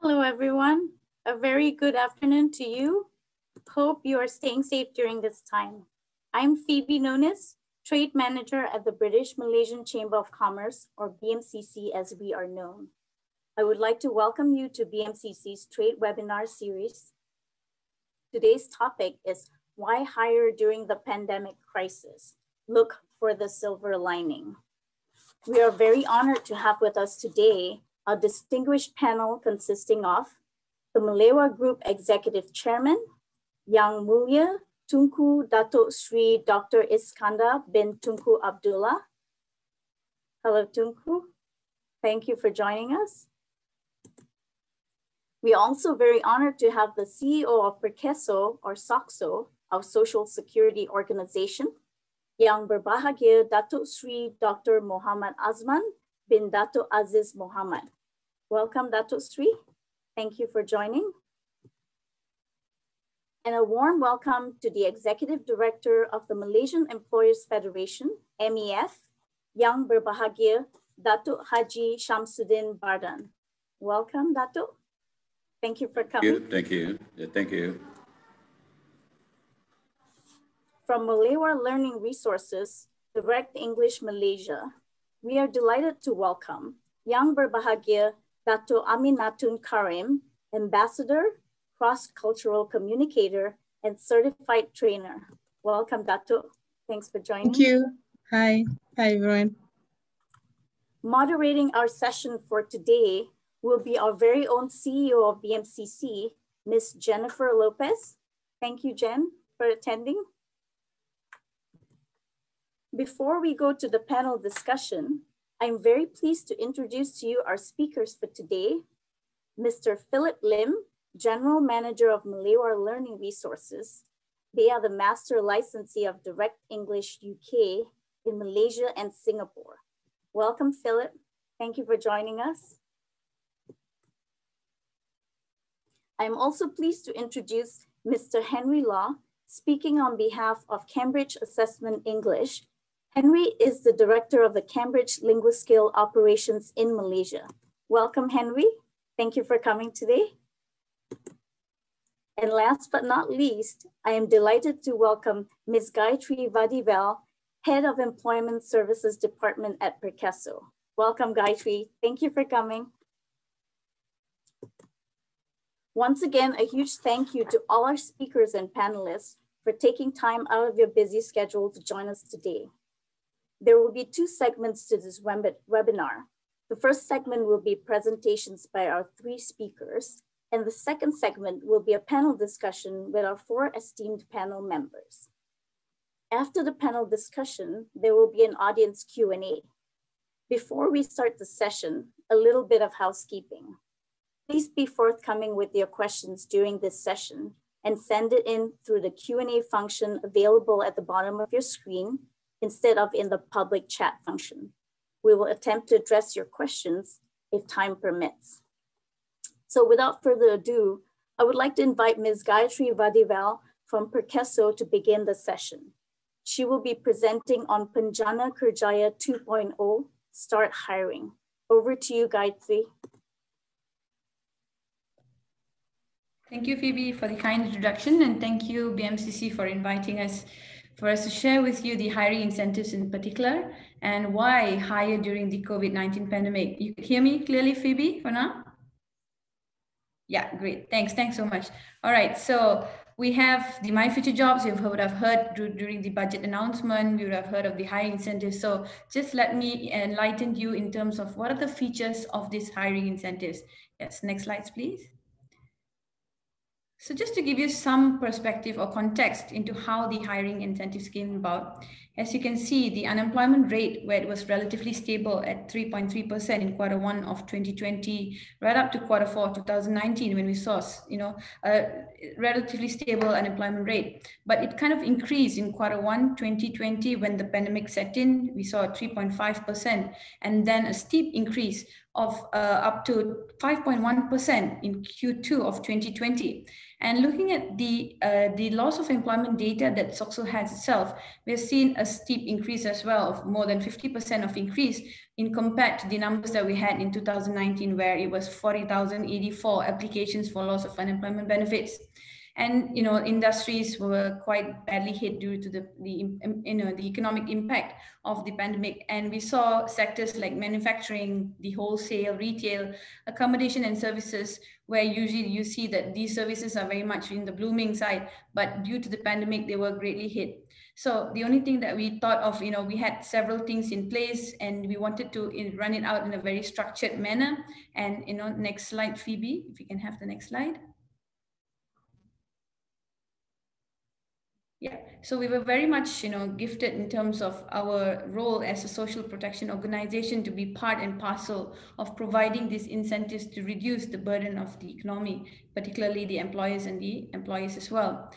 Hello, everyone. A very good afternoon to you. Hope you are staying safe during this time. I'm Phoebe Nunes, Trade Manager at the British Malaysian Chamber of Commerce, or BMCC as we are known. I would like to welcome you to BMCC's Trade Webinar Series. Today's topic is Why Hire During the Pandemic Crisis? Look for the silver lining. We are very honored to have with us today a distinguished panel consisting of the Melewar Group Executive Chairman, Yang Mulia Tunku Datuk Sri Dr. Iskandar bin Tunku Abdullah. Hello, Tunku. Thank you for joining us. We are also very honored to have the CEO of PERKESO, or SOCSO, our Social Security Organization, Yang Berbahagia Datuk Sri Dr. Muhammad Azman bin Datuk Aziz Muhammad. Welcome, Datuk Sri. Thank you for joining. And a warm welcome to the Executive Director of the Malaysian Employers Federation, MEF, Yang Berbahagia Datuk Haji Shamsuddin Bardan. Welcome, Datuk. Thank you for coming. Thank you. Yeah, thank you. From Melewar Learning Resources, Direct English Malaysia, we are delighted to welcome Yang Berbahagia Dato' Aminatun Karim, Ambassador, Cross-Cultural Communicator, and Certified Trainer. Welcome, Dato'. Thanks for joining. Thank you. Hi. Hi, everyone. Moderating our session for today will be our very own CEO of BMCC, Ms. Jennifer Lopez. Thank you, Jen, for attending. Before we go to the panel discussion, I'm very pleased to introduce to you our speakers for today, Mr. Phillip Lim, General Manager of Melewar Learning Resources. They are the Master Licensee of Direct English UK in Malaysia and Singapore. Welcome, Phillip. Thank you for joining us. I'm also pleased to introduce Mr. Henry Law, speaking on behalf of Cambridge Assessment English. Henry is the Director of the Cambridge Linguaskill Operations in Malaysia. Welcome, Henry. Thank you for coming today. And last but not least, I am delighted to welcome Ms. Gayathri Vadivel, Head of Employment Services Department at PERKESO. Welcome, Gayathri. Thank you for coming. Once again, a huge thank you to all our speakers and panelists for taking time out of your busy schedule to join us today. There will be two segments to this webinar. The first segment will be presentations by our three speakers, and the second segment will be a panel discussion with our four esteemed panel members. After the panel discussion, there will be an audience Q&A. Before we start the session, a little bit of housekeeping. Please be forthcoming with your questions during this session and send it in through the Q&A function available at the bottom of your screen instead of in the public chat function. We will attempt to address your questions if time permits. So without further ado, I would like to invite Ms. Gayathri Vadivel from PERKESO to begin the session. She will be presenting on Penjana Kerjaya 2.0, Start Hiring. Over to you, Gayathri. Thank you, Phoebe, for the kind introduction, and thank you, BMCC, for inviting us for us to share with you the hiring incentives in particular and why hire during the COVID-19 pandemic. You can hear me clearly, Phoebe, for now? Yeah, great. Thanks so much. All right, so we have the My Future Jobs. You would have heard during the budget announcement, you would have heard of the hiring incentives. So just let me enlighten you in terms of what are the features of these hiring incentives. Yes, next slides, please. So just to give you some perspective or context into how the hiring incentives came about, as you can see, the unemployment rate, where it was relatively stable at 3.3% in Q1 of 2020, right up to Q4 2019, when we saw, a relatively stable unemployment rate. But it kind of increased in Q1 2020 when the pandemic set in. We saw 3.5%, and then a steep increase of up to 5.1% in Q2 of 2020. And looking at the loss of employment data that SOCSO has itself, we've seen a steep increase as well of more than 50% of increase in compared to the numbers that we had in 2019, where it was 40,084 applications for loss of unemployment benefits. And industries were quite badly hit due to the economic impact of the pandemic. And we saw sectors like manufacturing, the wholesale, retail, accommodation and services, where usually you see that these services are very much in the blooming side, but due to the pandemic, they were greatly hit. So the only thing that we thought of, we had several things in place and we wanted to run it out in a very structured manner. And, next slide, Phoebe, if you can have the next slide. Yeah, so we were very much, gifted in terms of our role as a social protection organization to be part and parcel of providing these incentives to reduce the burden of the economy, particularly the employers and the employees as well.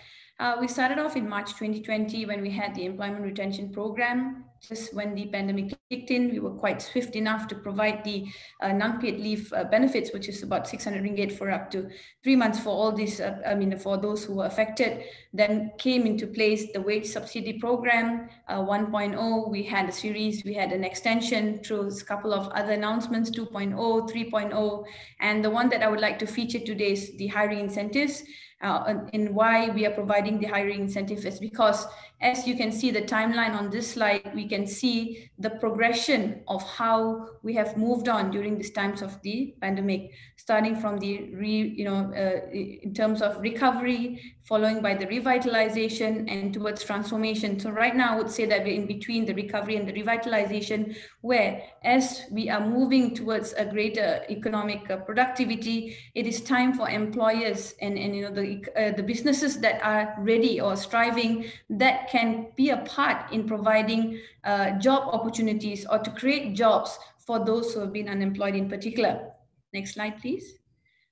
We started off in March 2020 when we had the Employment Retention Program. Just when the pandemic kicked in, we were quite swift enough to provide the non-paid leave benefits, which is about 600 ringgit for up to 3 months for all these, for those who were affected. Then came into place the wage subsidy program 1.0. We had a series, we had an extension through a couple of other announcements, 2.0, 3.0. And the one that I would like to feature today is the hiring incentives. And why we are providing the hiring incentive is because, as you can see the timeline on this slide, we can see the progression of how we have moved on during these times of the pandemic, starting from the in terms of recovery, following by the revitalization and towards transformation. So right now I would say that we're in between the recovery and the revitalization, where as we are moving towards a greater economic productivity, it is time for employers and the businesses that are ready or striving, that can be a part in providing job opportunities or to create jobs for those who have been unemployed in particular. Next slide, please.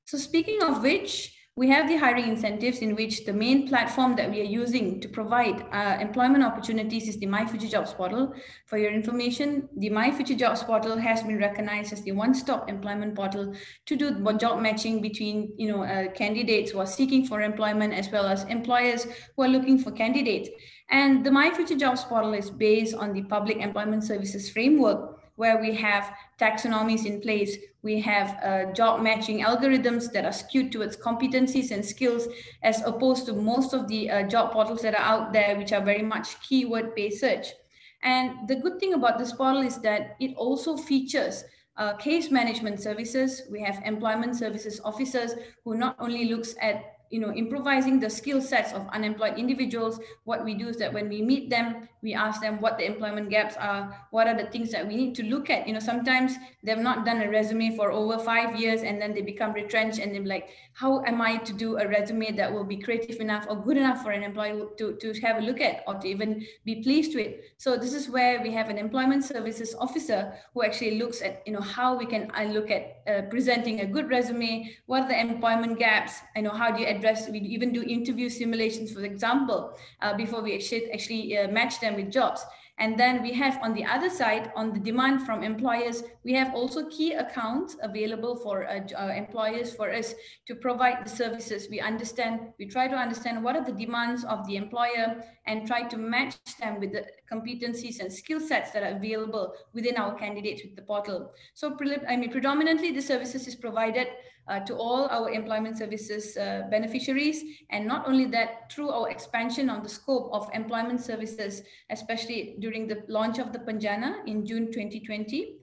So speaking of which, we have the hiring incentives, in which the main platform that we are using to provide employment opportunities is the My Future Jobs portal. For your information, the My Future Jobs portal has been recognized as the one-stop employment portal to do job matching between candidates who are seeking for employment as well as employers who are looking for candidates. And the My Future Jobs portal is based on the Public Employment Services Framework, where we have taxonomies in place. We have job matching algorithms that are skewed towards competencies and skills, as opposed to most of the job portals that are out there, which are very much keyword-based search. And the good thing about this portal is that it also features case management services. We have employment services officers who not only looks at improvising the skill sets of unemployed individuals. What we do is that when we meet them, we ask them what the employment gaps are, what are the things that we need to look at. Sometimes they've not done a resume for over 5 years and then they become retrenched and they're like, how am I to do a resume that will be creative enough or good enough for an employee to have a look at or to even be pleased with? So this is where we have an employment services officer who actually looks at, how we can look at presenting a good resume, what are the employment gaps, how do you address, we even do interview simulations, for example, before we actually match them with jobs. And then we have on the other side, on the demand from employers, we have also key accounts available for employers for us to provide the services. We try to understand what are the demands of the employer and try to match them with the competencies and skill sets that are available within our candidates with the portal. So predominantly the services is provided to all our employment services beneficiaries. And not only that, through our expansion on the scope of employment services, especially during the launch of the Penjana in June 2020,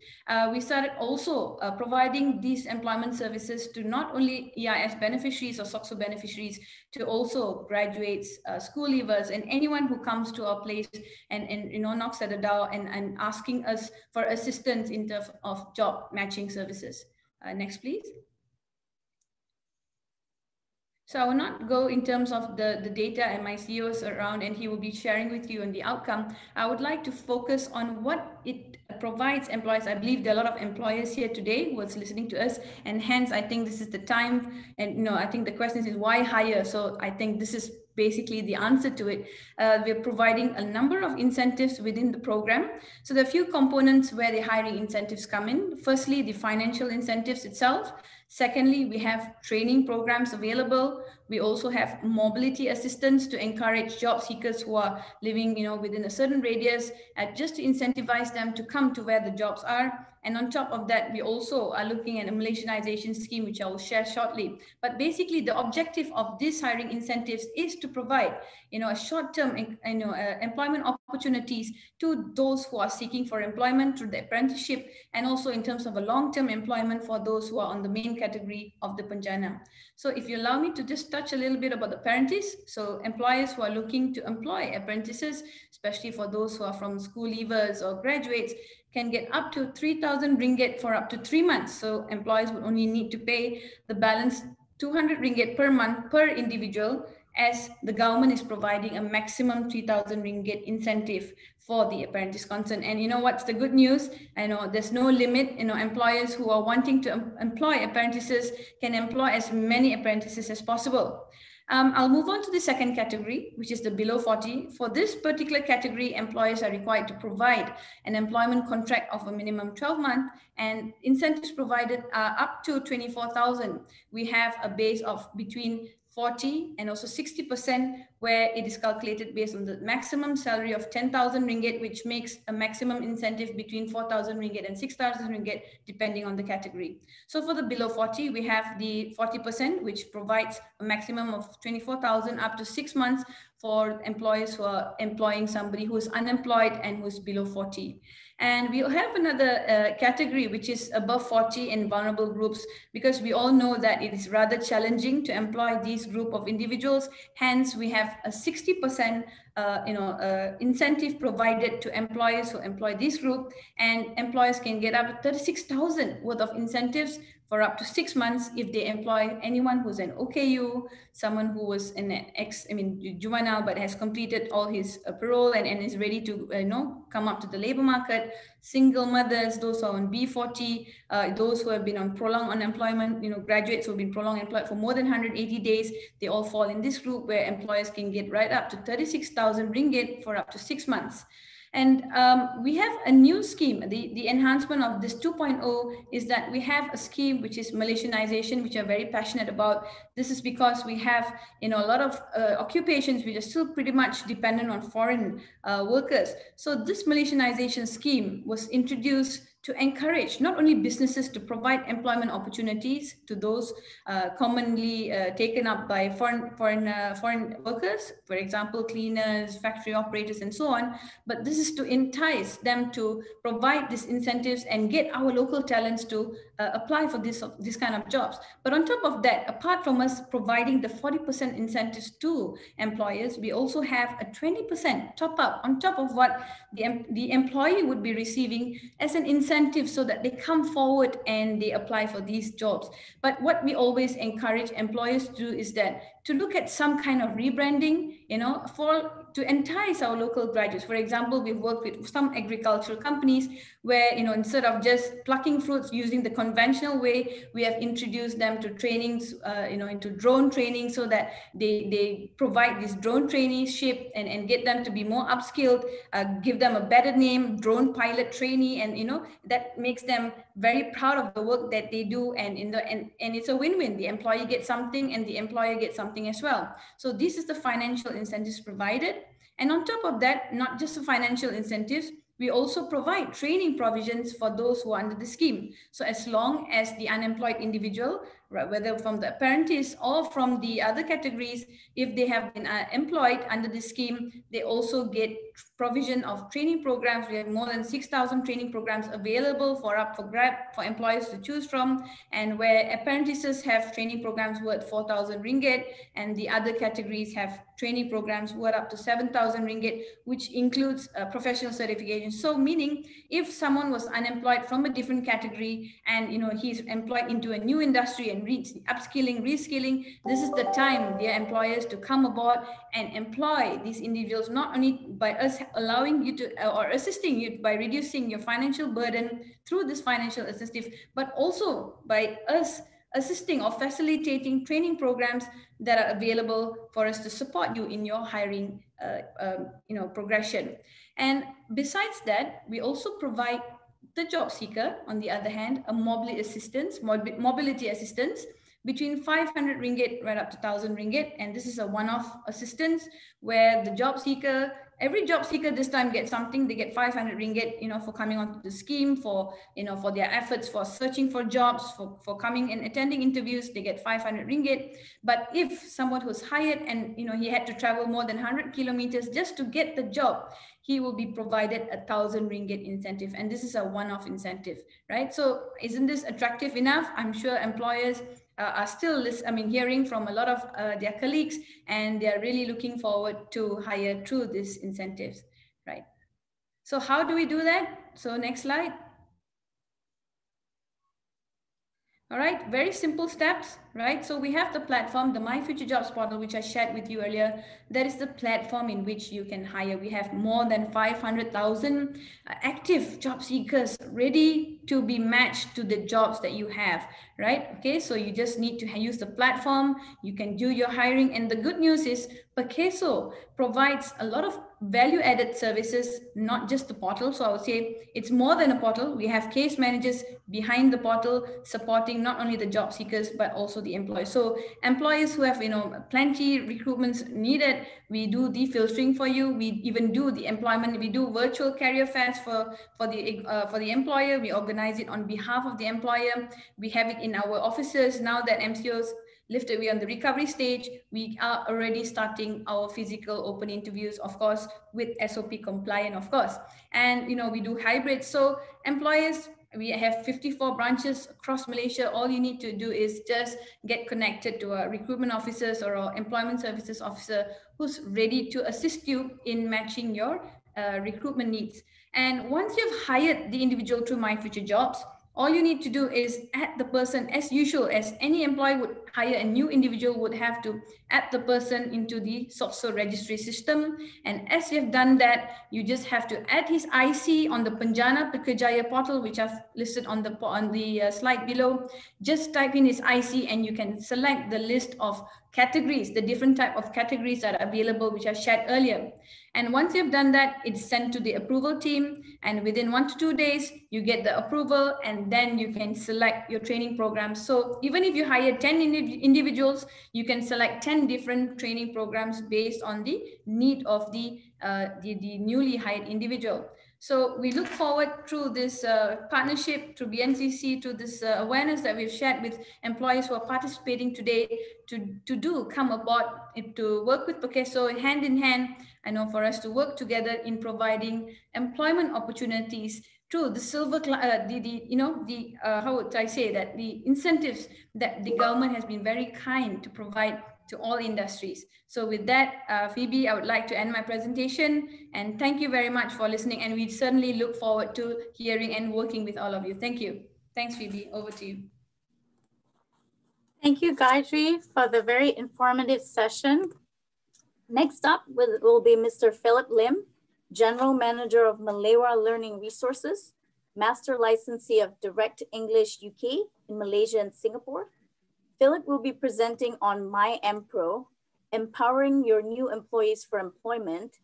we started also providing these employment services to not only EIS beneficiaries or SOCSO beneficiaries, to also graduates, school leavers, and anyone who comes to our place and knocks at the door and asking us for assistance in terms of job matching services. Next, please. So I will not go in terms of the data, and my CEO is around and he will be sharing with you on the outcome. I would like to focus on what it provides employers. I believe there are a lot of employers here today who are listening to us, and hence I think this is the time. And I think the question is why hire? So I think this is basically the answer to it. We're providing a number of incentives within the program. So there are a few components where the hiring incentives come in. Firstly, the financial incentives itself. Secondly, we have training programs available. We also have mobility assistance to encourage job seekers who are living, within a certain radius, just to incentivize them to come to where the jobs are. And on top of that, we also are looking at a Malaysianization scheme, which I will share shortly. But basically, the objective of these hiring incentives is to provide, a short-term, employment opportunities to those who are seeking for employment through the apprenticeship, and also in terms of a long-term employment for those who are on the main category of the Penjana. So if you allow me to just touch a little bit about the apprentice. So employers who are looking to employ apprentices, especially for those who are from school leavers or graduates, can get up to 3,000 ringgit for up to 3 months. So employers would only need to pay the balance 200 ringgit per month per individual, as the government is providing a maximum 3,000 ringgit incentive for the apprentice concern. And what's the good news? I know there's no limit. Employers who are wanting to employ apprentices can employ as many apprentices as possible. I'll move on to the second category, which is the below 40. For this particular category, employers are required to provide an employment contract of a minimum 12 months, and incentives provided are up to 24,000. We have a base of between 40 and also 60%, where it is calculated based on the maximum salary of 10,000 ringgit, which makes a maximum incentive between 4,000 ringgit and 6,000 ringgit, depending on the category. So for the below 40, we have the 40%, which provides a maximum of 24,000 up to 6 months for employers who are employing somebody who is unemployed and who is below 40. And we'll have another category, which is above 40 and vulnerable groups, because we all know that it is rather challenging to employ these group of individuals. Hence, we have a 60% incentive provided to employers who employ this group, and employers can get up to 36,000 worth of incentives for up to 6 months if they employ anyone who's an OKU, someone who was an juvenile but has completed all his parole and is ready to come up to the labor market, single mothers, those who are on B40, those who have been on prolonged unemployment, graduates who have been prolonged employed for more than 180 days, they all fall in this group where employers can get right up to 36,000 ringgit for up to 6 months. And we have a new scheme. The enhancement of this 2.0 is that we have a scheme which is Malaysianization, which I'm very passionate about. This is because we have a lot of occupations which are still pretty much dependent on foreign workers. So this Malaysianization scheme was introduced to encourage not only businesses to provide employment opportunities to those commonly taken up by foreign workers, for example, cleaners, factory operators, and so on, but this is to entice them to provide these incentives and get our local talents to apply for this kind of jobs. But on top of that, apart from us providing the 40% incentives to employers, we also have a 20% top up on top of what the employee would be receiving as an incentive, so that they come forward and they apply for these jobs. But what we always encourage employers to do is that to look at some kind of rebranding, to entice our local graduates. For example, we've worked with some agricultural companies where, instead of just plucking fruits using the conventional way, we have introduced them to trainings, into drone training, so that they provide this drone traineeship and get them to be more upskilled, give them a better name, drone pilot trainee, and that makes them very proud of the work that they do, and it's a win-win. The employee gets something and the employer gets something as well. So this is the financial incentives provided. And on top of that, not just the financial incentives, we also provide training provisions for those who are under the scheme. So as long as the unemployed individual, whether from the apprentice or from the other categories, if they have been employed under the scheme, they also get provision of training programs. We have more than 6,000 training programs available for employers to choose from, and where apprentices have training programs worth 4,000 ringgit, and the other categories have training programs worth up to 7,000 ringgit, which includes professional certification. So meaning if someone was unemployed from a different category and he's employed into a new industry and upskilling, reskilling, this is the time, dear employers, to come aboard and employ these individuals, not only by us allowing you to or assisting you by reducing your financial burden through this financial assistance, but also by us assisting or facilitating training programs that are available for us to support you in your hiring progression. And besides that, we also provide the job seeker, on the other hand, a mobility assistance between 500 ringgit right up to 1,000 ringgit. And this is a one-off assistance where the job seeker, every job seeker this time gets something. They get 500 ringgit, for coming onto the scheme, for their efforts for searching for jobs, for coming and attending interviews, they get 500 ringgit. But if someone who's hired and, he had to travel more than 100 kilometers just to get the job, he will be provided 1,000 ringgit incentive. And this is a one-off incentive, right? So isn't this attractive enough? I'm sure employers are still hearing from a lot of their colleagues, and they're really looking forward to hire through these incentives, right? So how do we do that? So next slide. All right, very simple steps, right? So we have the platform, the My Future Jobs portal, which I shared with you earlier. That is the platform in which you can hire. We have more than 500,000 active job seekers ready to be matched to the jobs that you have, right? Okay, so you just need to use the platform. You can do your hiring. And the good news is PERKESO provides a lot of value-added services, not just the portal. So I would say it's more than a portal. We have case managers behind the portal supporting not only the job seekers, but also the employers. So employers who have, plenty recruitments needed, we do the filtering for you. We even do the employment. We do virtual career fairs for the employer. We organize it on behalf of the employer. We have it in our offices. Now that MCOs lifted, we're on the recovery stage, we are already starting our physical open interviews, of course, with SOP compliant, of course. And, we do hybrid. So employers, we have 54 branches across Malaysia. All you need to do is just get connected to a recruitment officers or our employment services officer who's ready to assist you in matching your recruitment needs. And once you've hired the individual through My Future Jobs, all you need to do is add the person, as usual, as any employee would hire a new individual, would have to add the person into the SOCSO registry system. And as you've done that, you just have to add his IC on the Penjana Kerjaya portal, which I've listed on the slide below. Just type in his IC and you can select the list of categories, the different type of categories that are available, which I shared earlier. And once you've done that, it's sent to the approval team. And within 1 to 2 days, you get the approval, and then you can select your training programs. So even if you hire 10 individuals, you can select 10 different training programs based on the need of the newly hired individual. So we look forward through this partnership, through BNCC, through this awareness that we've shared with employees who are participating today to come aboard, to work with PERKESO hand in hand, for us to work together in providing employment opportunities through the how would I say that, the incentives that the government has been very kind to provide to all industries. So with that, Phoebe, I would like to end my presentation, and thank you very much for listening. And we certainly look forward to hearing and working with all of you. Thank you. Thanks, Phoebe. Over to you. Thank you, Gayathri, for the very informative session. Next up will be Mr. Phillip Lim, General Manager of Melewar Learning Resources, Master Licensee of Direct English UK in Malaysia and Singapore. Phillip will be presenting on My EMPRO, Empowering Your New Employees for Employment.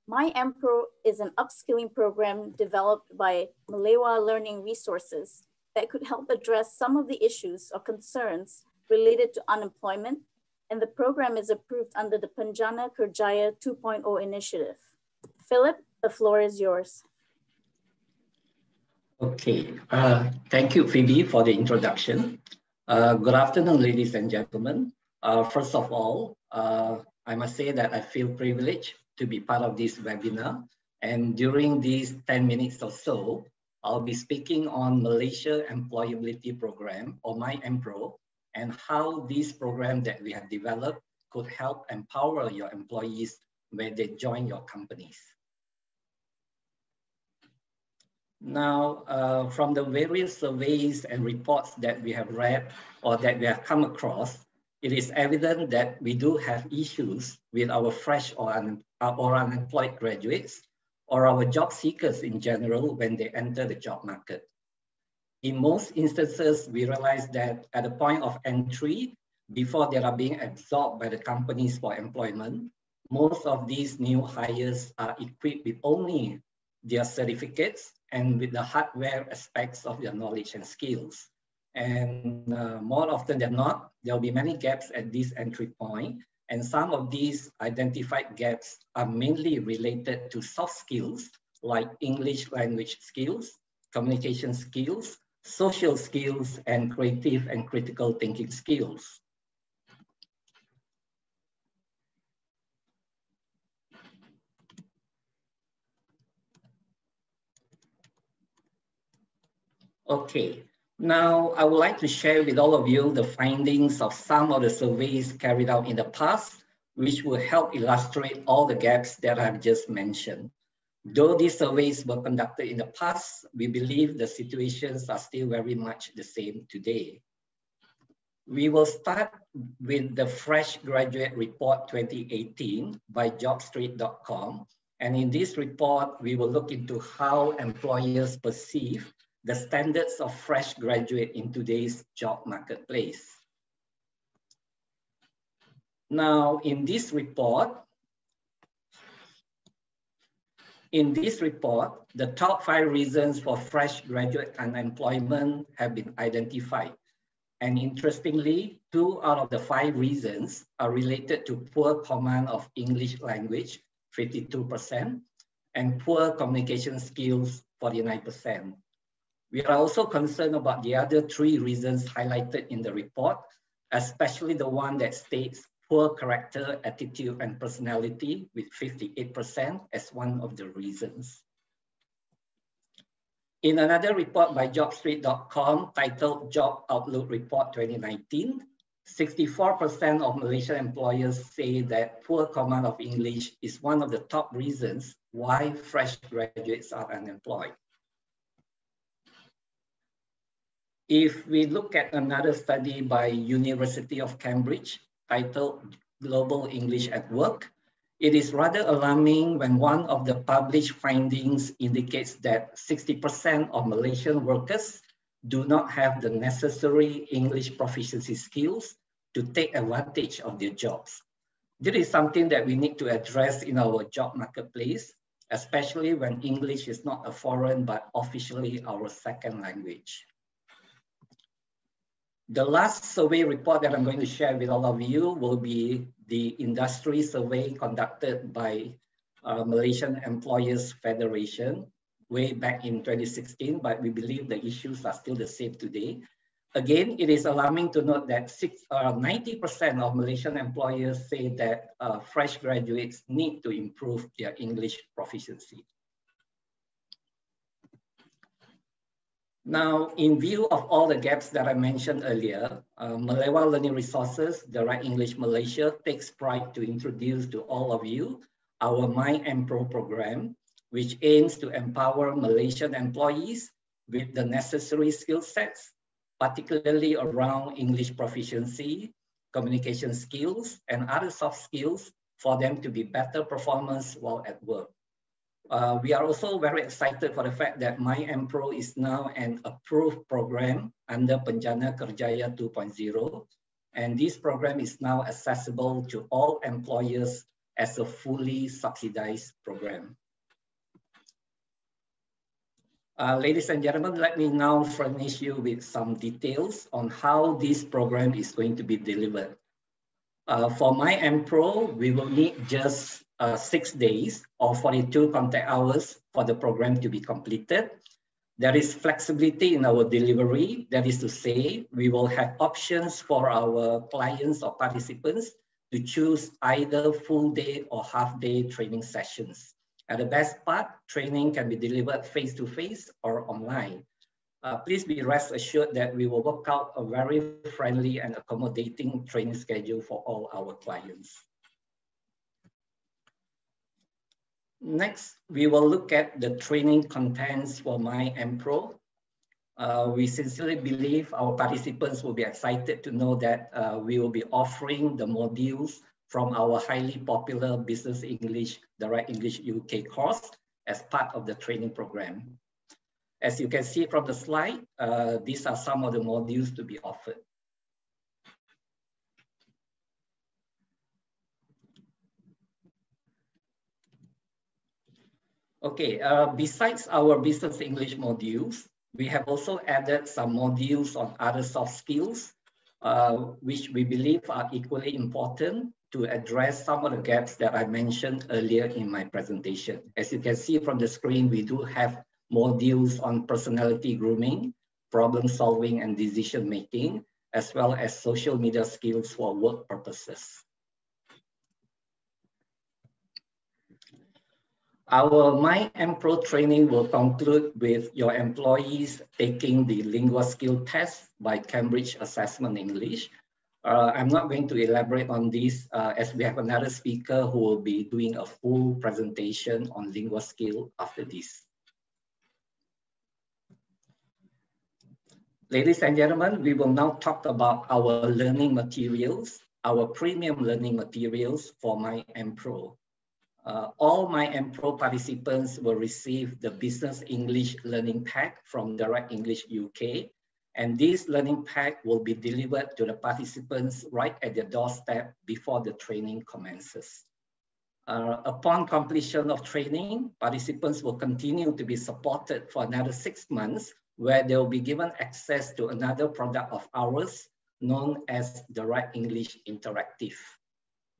My EMPRO is an upskilling program developed by Melewar Learning Resources that could help address some of the issues or concerns related to unemployment, and the program is approved under the Penjana Kerjaya 2.0 initiative. Phillip, the floor is yours. Okay, thank you, Phoebe, for the introduction. Good afternoon, ladies and gentlemen. First of all, I must say that I feel privileged to be part of this webinar. And during these 10 minutes or so, I'll be speaking on Malaysia Employability Programme, or My EMPRO, and how this program that we have developed could help empower your employees when they join your companies. Now, from the various surveys and reports that we have read or that we have come across, it is evident that we do have issues with our fresh or unemployed graduates or our job seekers in general when they enter the job market. in most instances, we realize that at the point of entry, before they are being absorbed by the companies for employment, most of these new hires are equipped with only their certificates and with the hardware aspects of their knowledge and skills. And more often than not, there will be many gaps at this entry point. And some of these identified gaps are mainly related to soft skills like English language skills, communication skills, social skills, and creative and critical thinking skills. Okay, now I would like to share with all of you the findings of some of the surveys carried out in the past, which will help illustrate all the gaps that I've just mentioned. Though these surveys were conducted in the past, we believe the situations are still very much the same today. We will start with the Fresh Graduate Report 2018 by jobstreet.com. And in this report, we will look into how employers perceive the standards of fresh graduate in today's job marketplace. Now, in this report, the top 5 reasons for fresh graduate unemployment have been identified. And interestingly, 2 out of the 5 reasons are related to poor command of English language, 52%, and poor communication skills, 49%. We are also concerned about the other 3 reasons highlighted in the report, especially the one that states poor character, attitude, and personality with 58% as one of the reasons. In another report by jobstreet.com titled Job Outlook Report 2019, 64% of Malaysian employers say that poor command of English is one of the top reasons why fresh graduates are unemployed. If we look at another study by University of Cambridge titled Global English at Work, it is rather alarming when one of the published findings indicates that 60% of Malaysian workers do not have the necessary English proficiency skills to take advantage of their jobs. This is something that we need to address in our job marketplace, especially when English is not a foreign but officially our second language. The last survey report that I'm going to share with all of you will be the industry survey conducted by Malaysian Employers Federation way back in 2016, but we believe the issues are still the same today. Again, it is alarming to note that 90% of Malaysian employers say that fresh graduates need to improve their English proficiency. Now, in view of all the gaps that I mentioned earlier, Melewar Learning Resources, the Right English Malaysia, takes pride to introduce to all of you our My EMPRO program, which aims to empower Malaysian employees with the necessary skill sets, particularly around English proficiency, communication skills, and other soft skills for them to be better performers while at work. We are also very excited for the fact that My EMPRO is now an approved program under Penjana Kerjaya 2.0, and this program is now accessible to all employers as a fully subsidized program. Ladies and gentlemen, let me now furnish you with some details on how this program is going to be delivered. For My EMPRO, we will need just 6 days or 42 contact hours for the program to be completed. There is flexibility in our delivery. That is to say, we will have options for our clients or participants to choose either full day or half day training sessions. And the best part, training can be delivered face-to-face or online. Please be rest assured that we will work out a very friendly and accommodating training schedule for all our clients. Next, we will look at the training contents for My EMPRO. We sincerely believe our participants will be excited to know that we will be offering the modules from our highly popular Business English, the Right English UK course as part of the training program. As you can see from the slide, these are some of the modules to be offered. Okay, besides our business English modules, we have also added some modules on other soft skills, which we believe are equally important to address some of the gaps that I mentioned earlier in my presentation. As you can see from the screen, we do have modules on personality grooming, problem solving and decision making, as well as social media skills for work purposes. Our My EMPRO training will conclude with your employees taking the Linguaskill test by Cambridge Assessment English. I'm not going to elaborate on this as we have another speaker who will be doing a full presentation on Linguaskill after this. Ladies and gentlemen, we will now talk about our learning materials, our premium learning materials for My EMPRO. All My EMPRO participants will receive the Business English Learning Pack from Direct English UK. And this learning pack will be delivered to the participants right at their doorstep before the training commences. Upon completion of training, participants will continue to be supported for another 6 months, where they will be given access to another product of ours known as Direct English Interactive.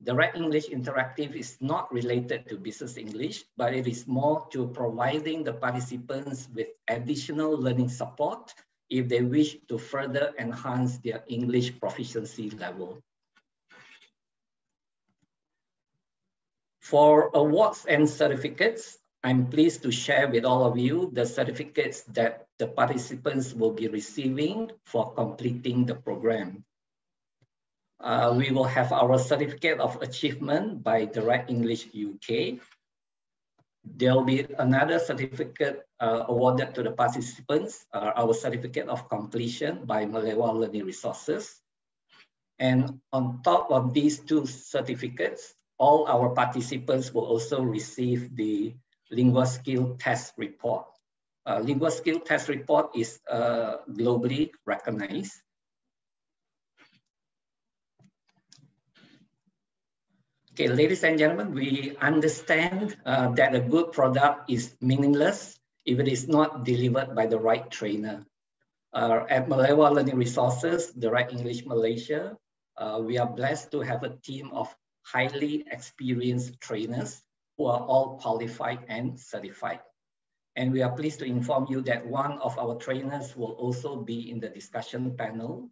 Direct English Interactive is not related to business English, but it is more to providing the participants with additional learning support if they wish to further enhance their English proficiency level. For awards and certificates, I'm pleased to share with all of you the certificates that the participants will be receiving for completing the program. We will have our Certificate of Achievement by Direct English UK. There will be another certificate awarded to the participants, our Certificate of Completion by Melewar Learning Resources. And on top of these two certificates, all our participants will also receive the Linguaskill test report. Linguaskill test report is globally recognized. Okay, ladies and gentlemen, we understand that a good product is meaningless if it is not delivered by the right trainer. At Melewar Learning Resources, Direct English Malaysia, we are blessed to have a team of highly experienced trainers who are all qualified and certified. And we are pleased to inform you that one of our trainers will also be in the discussion panel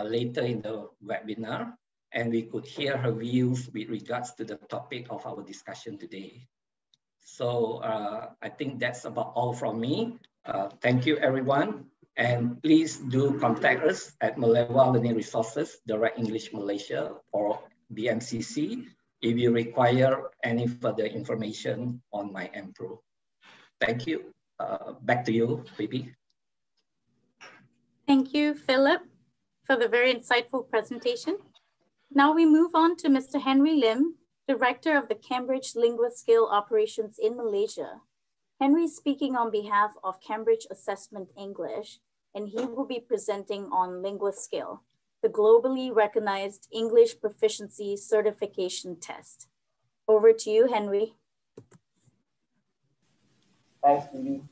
later in the webinar, and we could hear her views with regards to the topic of our discussion today. So I think that's about all from me. Thank you, everyone. And please do contact us at Melewar Learning Resources, Direct English Malaysia, or BMCC, if you require any further information on My EMPRO. Thank you. Back to you, Phoebe. Thank you, Philip, for the very insightful presentation. Now we move on to Mr. Henry Lim, Director of the Cambridge Linguaskill Operations in Malaysia. Henry is speaking on behalf of Cambridge Assessment English, and he will be presenting on Linguaskill, the globally recognized English Proficiency Certification Test. Over to you, Henry. Thanks, Phoebe.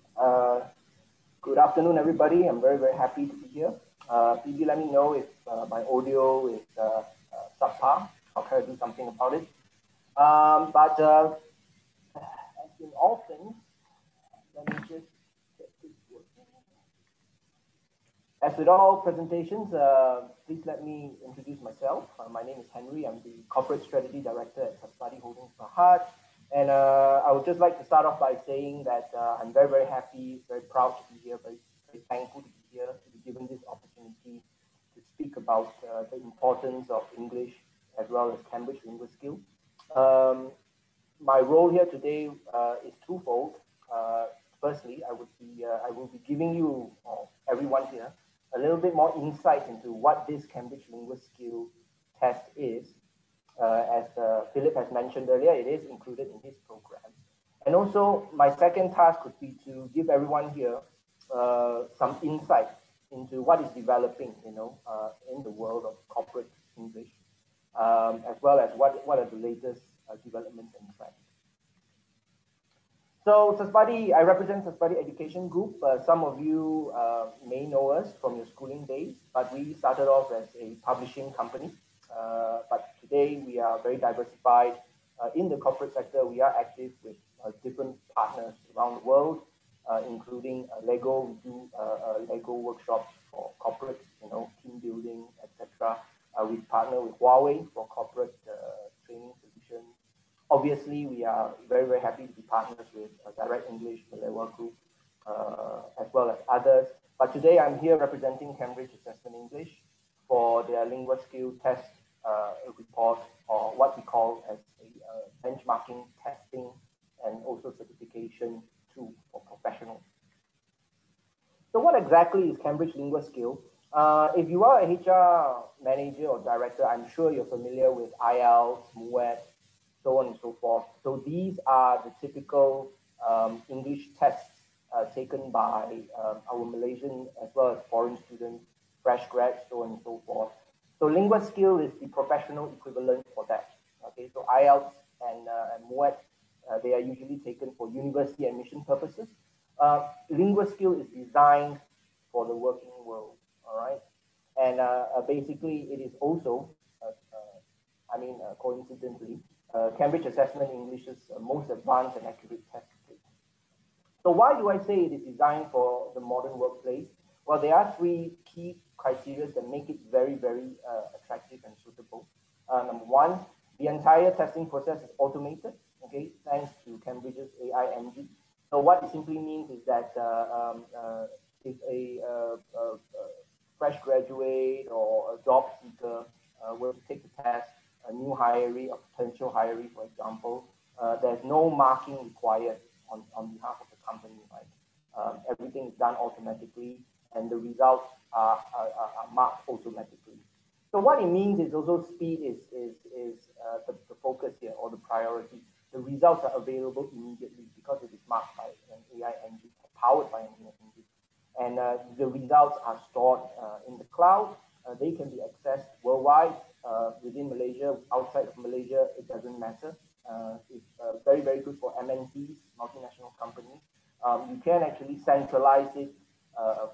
Good afternoon, everybody. I'm very, very happy to be here. Phoebe, let me know if my audio is subpar. I'll try to do something about it. But as in all things, let me just get this working. As with all presentations, please let me introduce myself. My name is Henry. I'm the Corporate Strategy Director at Subsidy Holdings Mahat. And I would just like to start off by saying that I'm very, very happy, very proud to be here, very, very thankful to be here, to be given this opportunity to speak about the importance of English as well as Cambridge Linguaskill. My role here today is twofold. Firstly, I will be giving you, everyone here, a little bit more insight into what this Cambridge Linguaskill test is. As Philip has mentioned earlier, it is included in his program. And also, my second task would be to give everyone here some insight into what is developing, in the world of corporate English, as well as what are the latest developments and trends. So Subsidy, I represent Subsidy Education Group. Some of you may know us from your schooling days, but we started off as a publishing company. But today we are very diversified. In the corporate sector, we are active with different partners around the world, including Lego. We do Lego workshops for corporate, team building, etc. We partner with Huawei for corporate training solutions. Obviously, we are very, very happy to be partners with Direct English, Melewar Group, as well as others. But today I'm here representing Cambridge Assessment English for their Linguaskill test report, or what we call as a benchmarking, testing, and also certification tool for professionals. So what exactly is Cambridge Linguaskill? If you are a HR manager or director, I'm sure you're familiar with IELTS, MUET, so on and so forth. So these are the typical English tests taken by our Malaysian as well as foreign students, fresh grads, so on and so forth. So Linguaskill is the professional equivalent for that. Okay, so IELTS and MUET, they are usually taken for university admission purposes. Linguaskill is designed for the working world, all right? And basically it is also, coincidentally, Cambridge Assessment English's most advanced and accurate test plate. So why do I say it is designed for the modern workplace? Well, there are three key criteria that make it very, very attractive and suitable. Number one, the entire testing process is automated, okay, thanks to Cambridge's AI engine. So what it simply means is that if a fresh graduate or a job seeker were to take the test, a new hiree or potential hiree, for example, there's no marking required on behalf of the company, right? Everything is done automatically, and the results are marked automatically. So what it means is also speed is the focus here, or the priority. The results are available immediately because it is marked by an AI engine, powered by an AI engine. And the results are stored in the cloud. They can be accessed worldwide, within Malaysia, outside of Malaysia, it doesn't matter. It's very, very good for MNCs, multinational companies. You can actually centralize it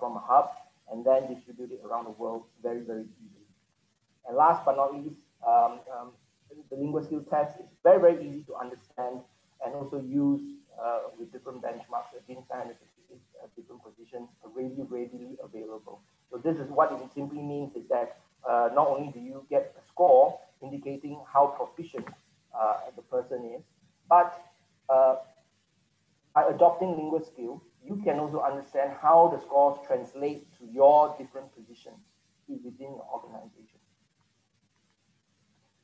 from a hub and then distribute it around the world very, very easily. And last but not least, the Linguaskill test is very, very easy to understand and also use with different benchmarks against 956 different positions, readily available. So this is what it simply means is that not only do you get a score indicating how proficient the person is, but by adopting Linguaskill, you can also understand how the scores translate to your different positions within your organization.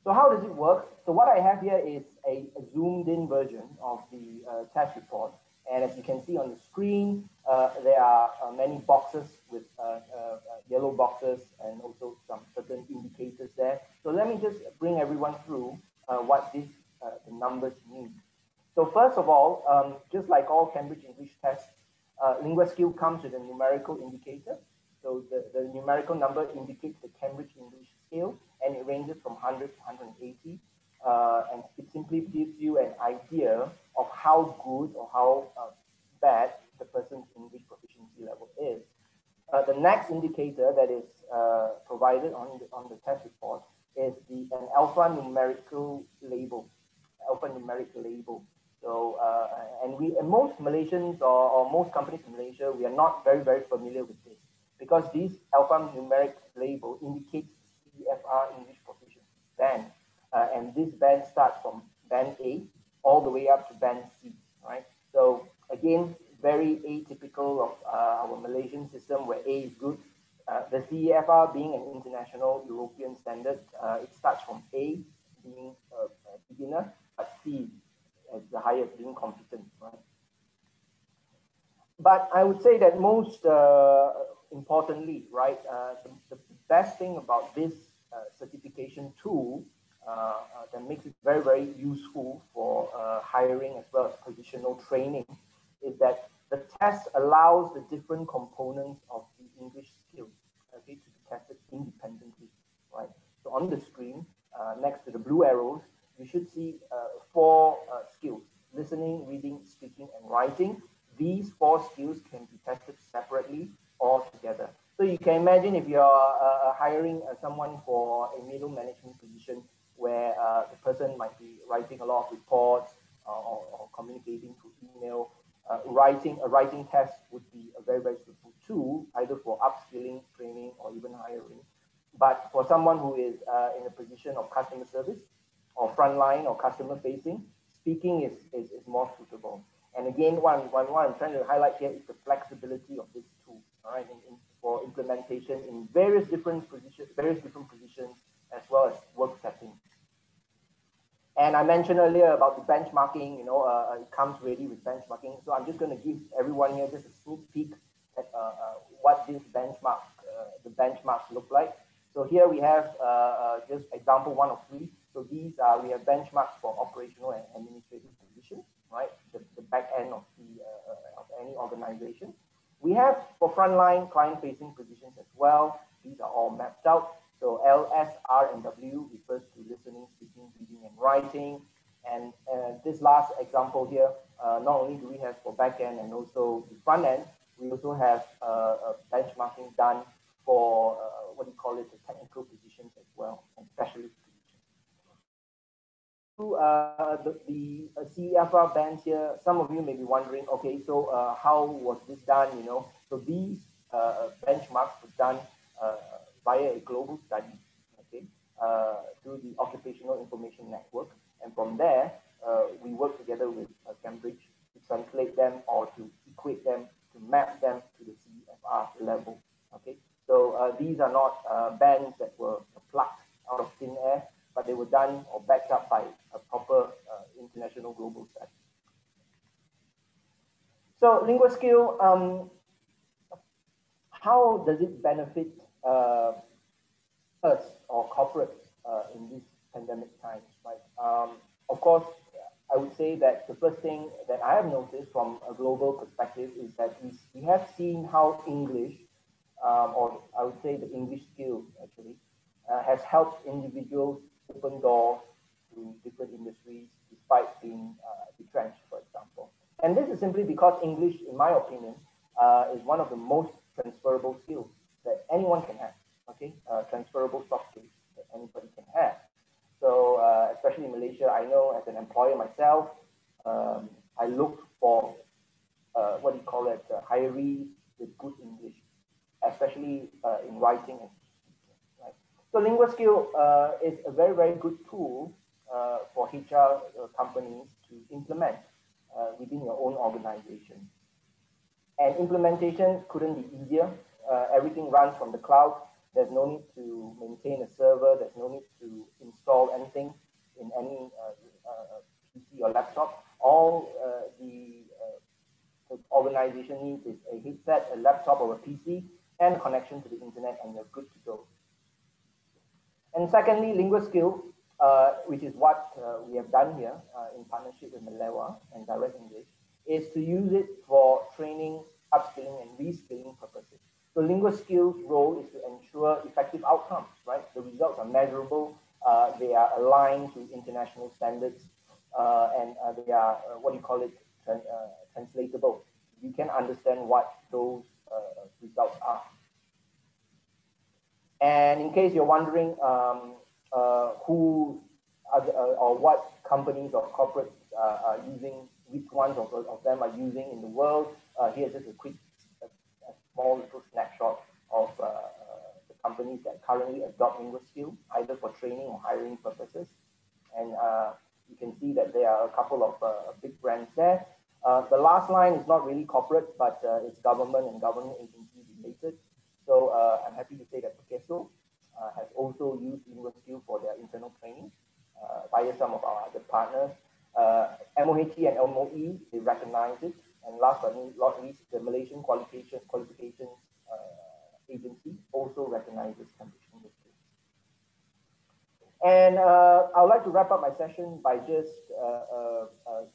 So how does it work? So what I have here is a zoomed in version of the test report. And as you can see on the screen, there are many boxes with yellow boxes and also some certain indicators there. So let me just bring everyone through what the numbers mean. So first of all, just like all Cambridge English tests, Linguaskill comes with a numerical indicator. So the numerical number indicates the Cambridge English scale, and it ranges from 100 to 180. And it simply gives you an idea of how good or how bad the person's English proficiency level is. The next indicator that is provided on the test report is an alphanumeric label. So, and most Malaysians or most companies in Malaysia, we are not very, very familiar with this, because this alphanumeric label indicates CEFR English proficiency band. And this band starts from band A all the way up to band C, right? So again, very atypical of our Malaysian system where A is good. The CEFR being an international European standard, it starts from A being a beginner, but C as the highest being competent, right? But I would say that most importantly, right, the best thing about this certification tool that makes it very, very useful for hiring as well as positional training is that The test allows the different components of the English skill, okay, to be tested independently, right? So on the screen, next to the blue arrows, you should see 4 skills: listening, reading, speaking, and writing. These 4 skills can be tested separately or together. So you can imagine if you're hiring someone for a middle management position where the person might be writing a lot of reports or communicating through email, a writing test would be a very, very suitable tool, either for upskilling, training, or even hiring. But for someone who is in a position of customer service or frontline or customer facing, speaking is more suitable. And again, what I'm trying to highlight here is the flexibility of this tool, all right, for implementation in various different positions, as well as work settings. And I mentioned earlier about the benchmarking, it comes ready with benchmarking. So I'm just going to give everyone here just a sneak peek at what this the benchmarks look like. So here we have just example 1 of 3. So these we have benchmarks for operational and administrative positions, right? The back end of any organization. We have for frontline client-facing positions as well. These are all mapped out. So L, S, R, and W refers to listening, speaking, reading, and writing. And this last example here, not only do we have for back end and also the front end, we also have benchmarking done for the technical positions as well, and specialist positions. The CEFR bands here, some of you may be wondering, okay, so how was this done? So these benchmarks were done via a global study, okay, through the Occupational Information Network. And from there, we work together with Cambridge to translate them or to equate them, to map them to the CEFR level, okay. So these are not bands that were plucked out of thin air, but they were done or backed up by a proper international global study. So Linguaskill, how does it benefit us or corporates in these pandemic times, right? Of course, I would say that the first thing that I have noticed from a global perspective is that we have seen how English, or I would say the English skills actually, has helped individuals open doors to different industries despite being retrenched, for example. And this is simply because English, in my opinion, is one of the most transferable skills that anyone can have, okay? Transferable soft skills that anybody can have. So especially in Malaysia, I know as an employer myself, I look for, hirees with good English, especially in writing and speaking, right? So Linguaskill is a very, very good tool for HR companies to implement within your own organization. And implementation couldn't be easier. Everything runs from the cloud. There's no need to maintain a server. There's no need to install anything in any PC or laptop. All the organization needs is a headset, a laptop, or a PC, and a connection to the internet, and you're good to go. And secondly, Linguaskill, which is what we have done here in partnership with Melewar and Direct English, is to use it for training, upskilling, and reskilling purposes. So Linguaskill's role is to ensure effective outcomes, right? The results are measurable, they are aligned to international standards, and they are, translatable. You can understand what those results are. And in case you're wondering who or what companies or corporates are using, which ones of them are using in the world, here's just a quick, small little snapshot of the companies that currently adopt Linguaskill, either for training or hiring purposes. And you can see that there are a couple of big brands there. The last line is not really corporate, but it's government and government agency related. So I'm happy to say that PERKESO has also used Linguaskill for their internal training via some of our other partners. MOHE and MOE, they recognize it. And last but not least, the Malaysian Qualifications Agency also recognizes Cambridge Linguaskill. And I would like to wrap up my session by just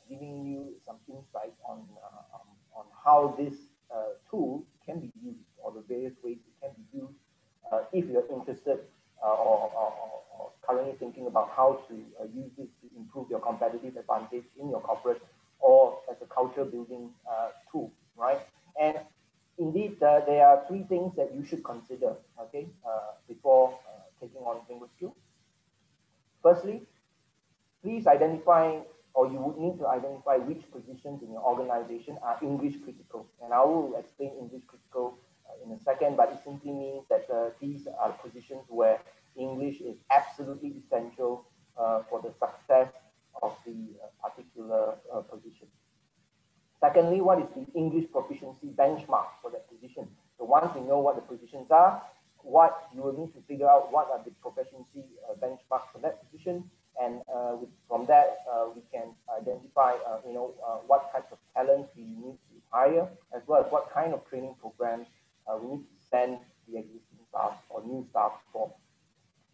giving you some insight on how this tool can be used, or the various ways it can be used, if you're interested or currently thinking about how to use this to improve your competitive advantage in your corporate or as a culture building tool, right? And indeed, there are 3 things that you should consider, okay, before taking on Linguaskill. Firstly, please identify, or you would need to identify which positions in your organization are English critical. And I will explain English critical in a second, but it simply means that these are positions where English is absolutely essential for the success of the particular position. Secondly, what is the English proficiency benchmark for that position? So once you know what the positions are, what you will need to figure out what are the proficiency benchmarks for that position, and from that we can identify what types of talents we need to hire, as well as what kind of training programs we need to send the existing staff or new staff for.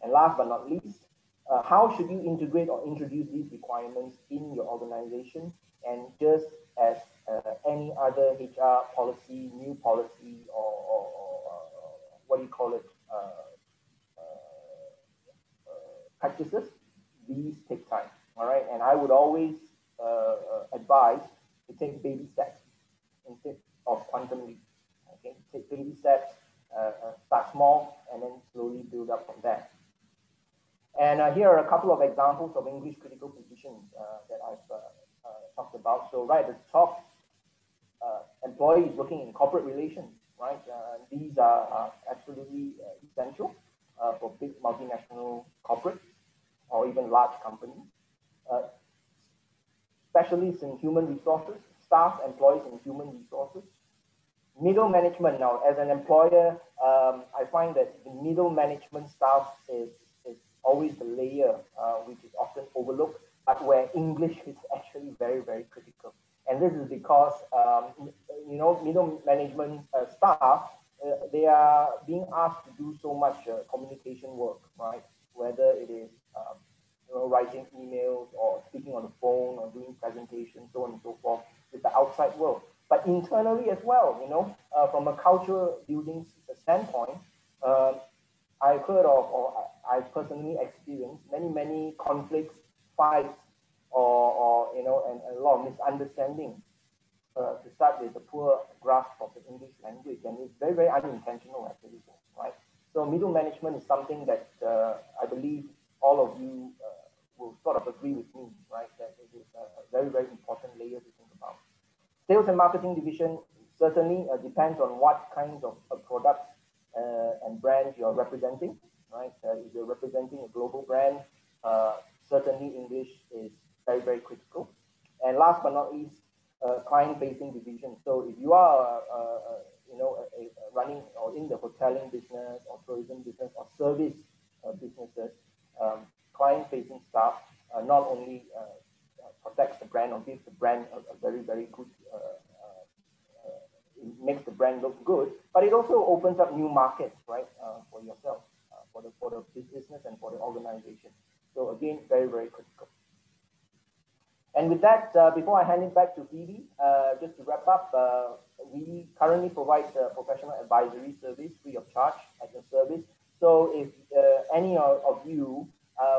And last but not least, how should you integrate or introduce these requirements in your organization? And just as any other HR policy, new policy, or what do you call it, practices, these take time, all right? And I would always advise to take baby steps instead of quantum leaps, okay? Take baby steps, start small, and then slowly build up from there. And here are a couple of examples of English critical positions that I've talked about. So right at the top, employees working in corporate relations, right? These are absolutely essential for big multinational corporates or even large companies. Specialists in human resources, staff employees in human resources. Middle management. Now, as an employer, I find that the middle management staff is always the layer which is often overlooked, but where English is actually very, very critical. And this is because, middle management staff, they are being asked to do so much communication work, right? Whether it is writing emails or speaking on the phone or doing presentations, so on and so forth, with the outside world. But internally as well, from a culture building standpoint, I've heard of, or I've personally experienced many conflicts, fights, or and a lot of misunderstanding to start with the poor grasp of the English language, and it's very, very unintentional actually, right? So middle management is something that I believe all of you will sort of agree with me, right? That it is a very, very important layer to think about. Sales and marketing division certainly depends on what kinds of products and brands you're representing, right? If you're representing a global brand, certainly English is very, very critical. And last but not least, client-facing division. So if you are, running or in the hoteling business or tourism business or service businesses, client-facing staff not only protects the brand or gives the brand a very, very good, it makes the brand look good, but it also opens up new markets, right, for yourself, for the business and for the organization. So again, very, very critical. And with that, before I hand it back to Phoebe, just to wrap up, we currently provide professional advisory service free of charge at your service. So if any of you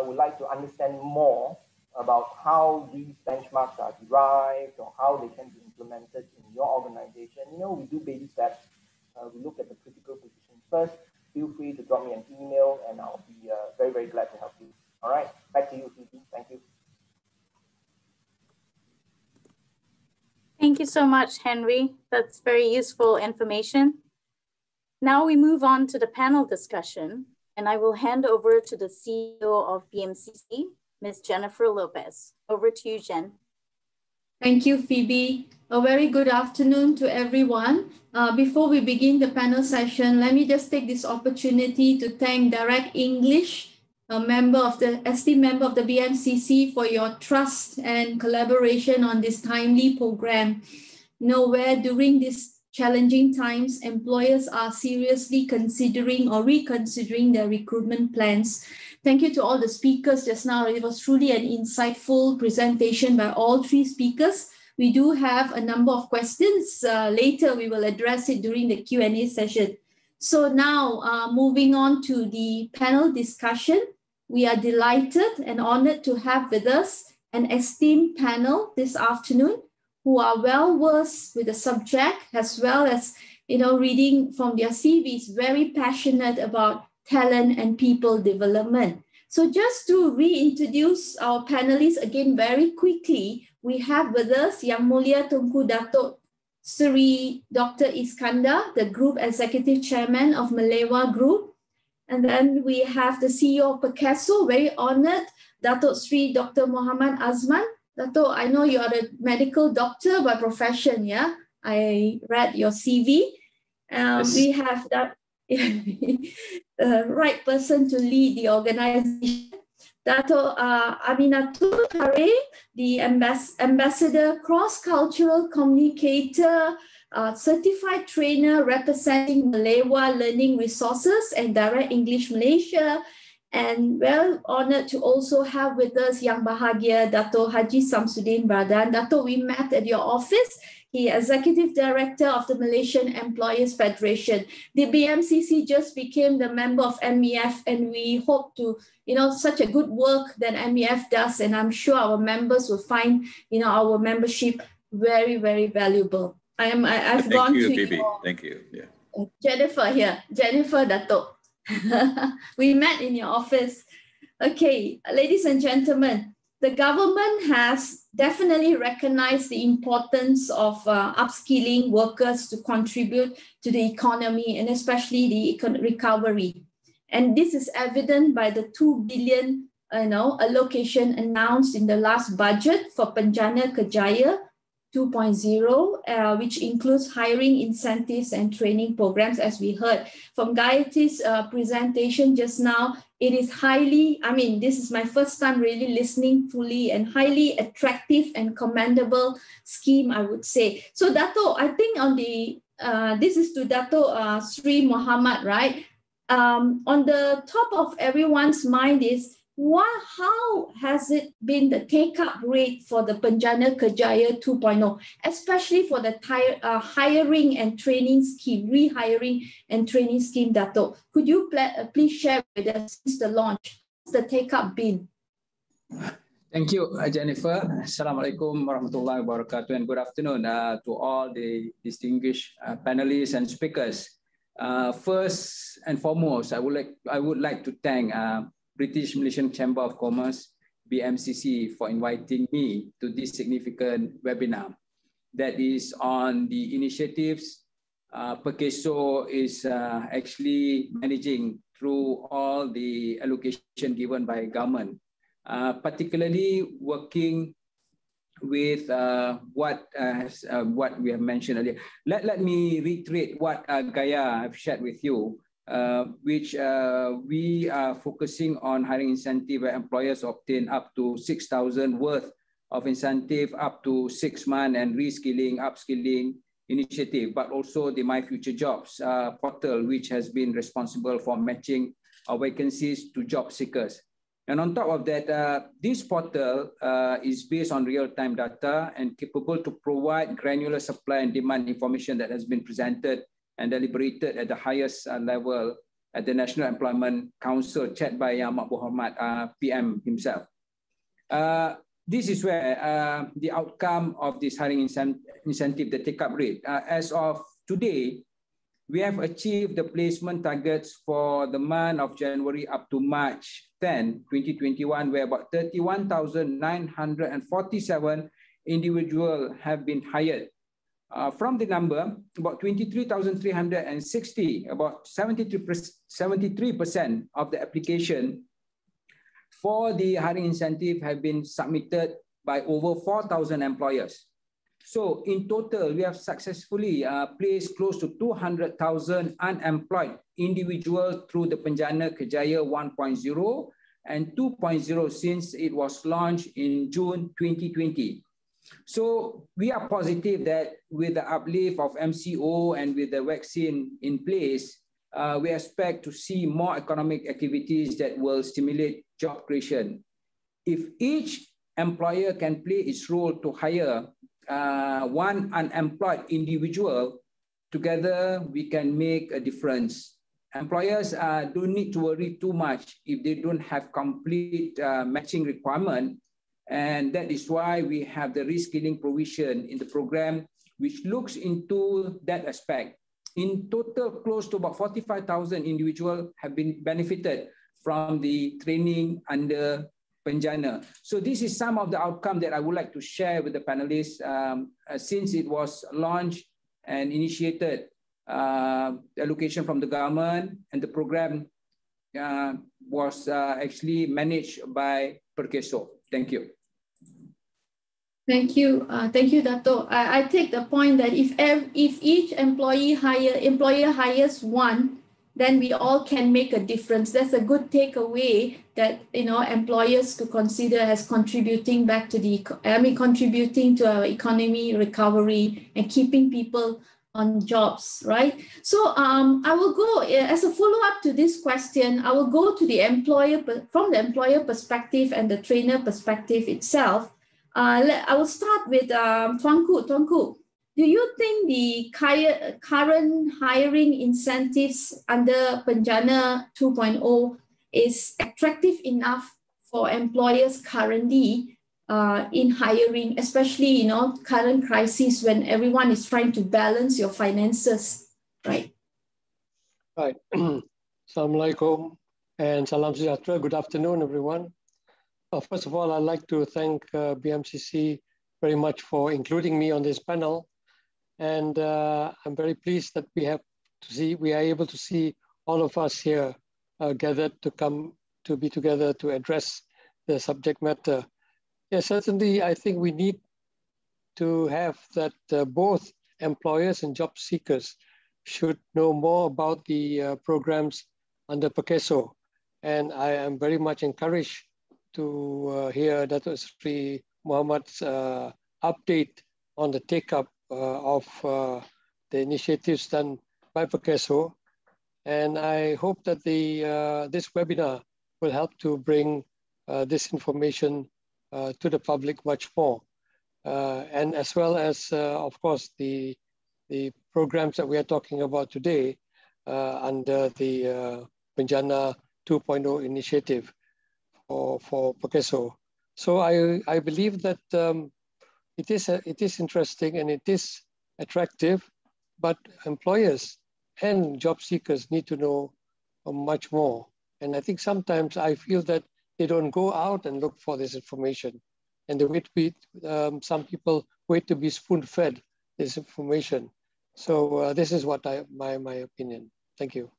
would like to understand more about how these benchmarks are derived or how they can be implemented in your organization, we do baby steps. We look at the critical positions first. Feel free to drop me an email and I'll be very, very glad to help you. All right, back to you, Phoebe. Thank you. Thank you so much, Henry. That's very useful information. Now we move on to the panel discussion, and I will hand over to the CEO of BMCC, Ms. Jennifer Lopez. Over to you, Jen. Thank you, Phoebe. A very good afternoon to everyone. Before we begin the panel session, let me just take this opportunity to thank Direct English, a esteemed member of the BMCC, for your trust and collaboration on this timely program. Where during these challenging times, employers are seriously considering or reconsidering their recruitment plans. Thank you to all the speakers just now. It was truly an insightful presentation by all 3 speakers. We do have a number of questions. Later, we will address it during the Q&A session. So now, moving on to the panel discussion, we are delighted and honored to have with us an esteemed panel this afternoon who are well versed with the subject, as well as, reading from their CVs, very passionate about talent and people development. So just to reintroduce our panelists again very quickly, we have with us Yang Mulia Tunku Datuk Sri Dr. Iskandar, the Group Executive Chairman of Melewar Group. And then we have the CEO of PERKESO, very honored, Datuk Sri Dr. Muhammad Azman. Datuk, I know you are a medical doctor by profession, yeah? I read your CV. Yes. We have that right person to lead the organization. Dato Aminatul Kare, the ambassador, cross-cultural communicator, certified trainer representing Melewar Learning Resources and Direct English Malaysia, and well honored to also have with us Yang Bahagia Dato Haji Samsudin Badan. Dato, we met at your office. He is Executive Director of the Malaysian Employers Federation. The BMCC just became the member of MEF, and we hope to, such a good work that MEF does, and I'm sure our members will find, our membership very, very valuable. I've gone to Phoebe. Thank you. Yeah. Jennifer here. Jennifer Dato. We met in your office. Okay, ladies and gentlemen, the government has definitely recognized the importance of upskilling workers to contribute to the economy and especially the recovery. And this is evident by the 2 billion allocation announced in the last budget for Penjana Kerjaya 2.0, which includes hiring incentives and training programs, as we heard from Gayathri's presentation just now. It is highly, this is my first time really listening fully, and highly attractive and commendable scheme, I would say. So Dato, I think on the, this is to Dato Sri Muhammad, right? On the top of everyone's mind is, how has it been the take-up rate for the Penjana Kerjaya 2.0, especially for the hiring and training scheme, rehiring and training scheme, Dato? Could you please share with us since the launch? What's the take-up been? Thank you, Jennifer. Assalamualaikum warahmatullahi wabarakatuh, and good afternoon to all the distinguished panelists and speakers. First and foremost, I would like to thank British Malaysian Chamber of Commerce, BMCC, for inviting me to this significant webinar that is on the initiatives PERKESO is actually managing through all the allocation given by government, particularly working with what we have mentioned earlier. Let me reiterate what Gaya have shared with you. Which we are focusing on hiring incentive where employers obtain up to 6,000 worth of incentive up to 6 months and reskilling, upskilling initiative, but also the My Future Jobs portal, which has been responsible for matching vacancies to job seekers. And on top of that, this portal is based on real-time data and capable to provide granular supply and demand information that has been presented and deliberated at the highest level at the National Employment Council, chaired by Yang Muhammad PM himself. This is where the outcome of this hiring incentive, the take-up rate. As of today, we have achieved the placement targets for the month of January up to March 10, 2021, where about 31,947 individuals have been hired. From the number, about 23,360, about 73% of the application for the hiring incentive have been submitted by over 4,000 employers. So in total, we have successfully placed close to 200,000 unemployed individuals through the Penjana Kerjaya 1.0 and 2.0 since it was launched in June 2020. So we are positive that with the uplift of MCO and with the vaccine in place, we expect to see more economic activities that will stimulate job creation. If each employer can play its role to hire one unemployed individual, together we can make a difference. Employers don't need to worry too much if they don't have complete matching requirement. And that is why we have the reskilling provision in the program, which looks into that aspect. In total, close to about 45,000 individuals have been benefited from the training under Penjana. So this is some of the outcome that I would like to share with the panelists since it was launched and initiated, allocation from the government, and the program was actually managed by PERKESO. Thank you. Thank you, Dato'. I take the point that if each employer hires one, then we all can make a difference. That's a good takeaway that employers to consider as contributing back to contributing to our economy recovery and keeping people on jobs, right? So I will go as a follow-up to this question. I will go to the employer from the employer perspective and the trainer perspective itself. I will start with Tuanku. Tuanku, do you think the current hiring incentives under Penjana 2.0 is attractive enough for employers currently in hiring, especially current crisis when everyone is trying to balance your finances, right? Right. Assalamualaikum and salam sejahtera. Good afternoon, everyone. First of all, I'd like to thank BMCC very much for including me on this panel. And I'm very pleased that we are able to see all of us here gathered to be together to address the subject matter. Yes, certainly, I think we need to have that both employers and job seekers should know more about the programs under PERKESO. And I am very much encouraged to hear Dato' Sri Muhammad's update on the take-up of the initiatives done by PERKESO. And I hope that this webinar will help to bring this information to the public much more. And as well as, of course, the programs that we are talking about today under the Penjana 2.0 initiative for PERKESO. So I believe that it is interesting and it is attractive, but employers and job seekers need to know much more. And I think sometimes I feel that they don't go out and look for this information. And they wait to be, some people wait to be spoon-fed this information. So this is what my opinion. Thank you.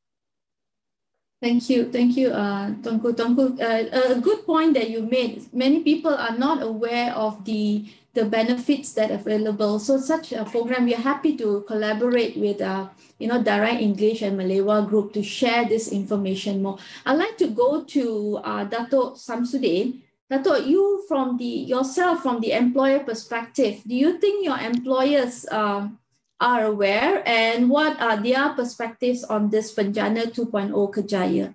Thank you, Tuanku. A good point that you made. Many people are not aware of the benefits that are available. So such a program, we are happy to collaborate with Direct English and Melewar group to share this information more. I'd like to go to Dato' Samsudin. Dato', you yourself from the employer perspective, do you think your employers are aware, and what are their perspectives on this Penjana 2.0 Kerjaya?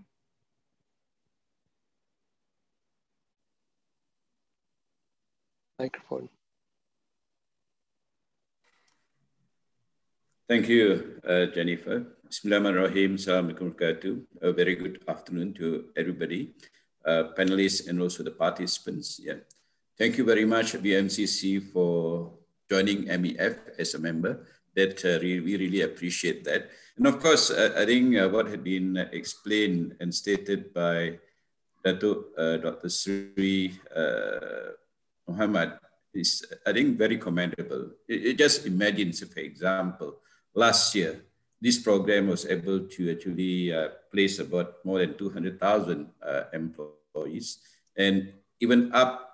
Microphone. Thank you, Jennifer. Bismillahirrahmanirrahim. Assalamualaikum warahmatullahi wabarakatuh. A very good afternoon to everybody, panelists and also the participants. Yeah. Thank you very much, BMCC, for joining MEF as a member. That we really appreciate that. And of course, I think what had been explained and stated by Dr. Sri Muhammad is, I think, very commendable. It just imagines, for example, last year, this program was able to actually place about more than 200,000 employees. And even up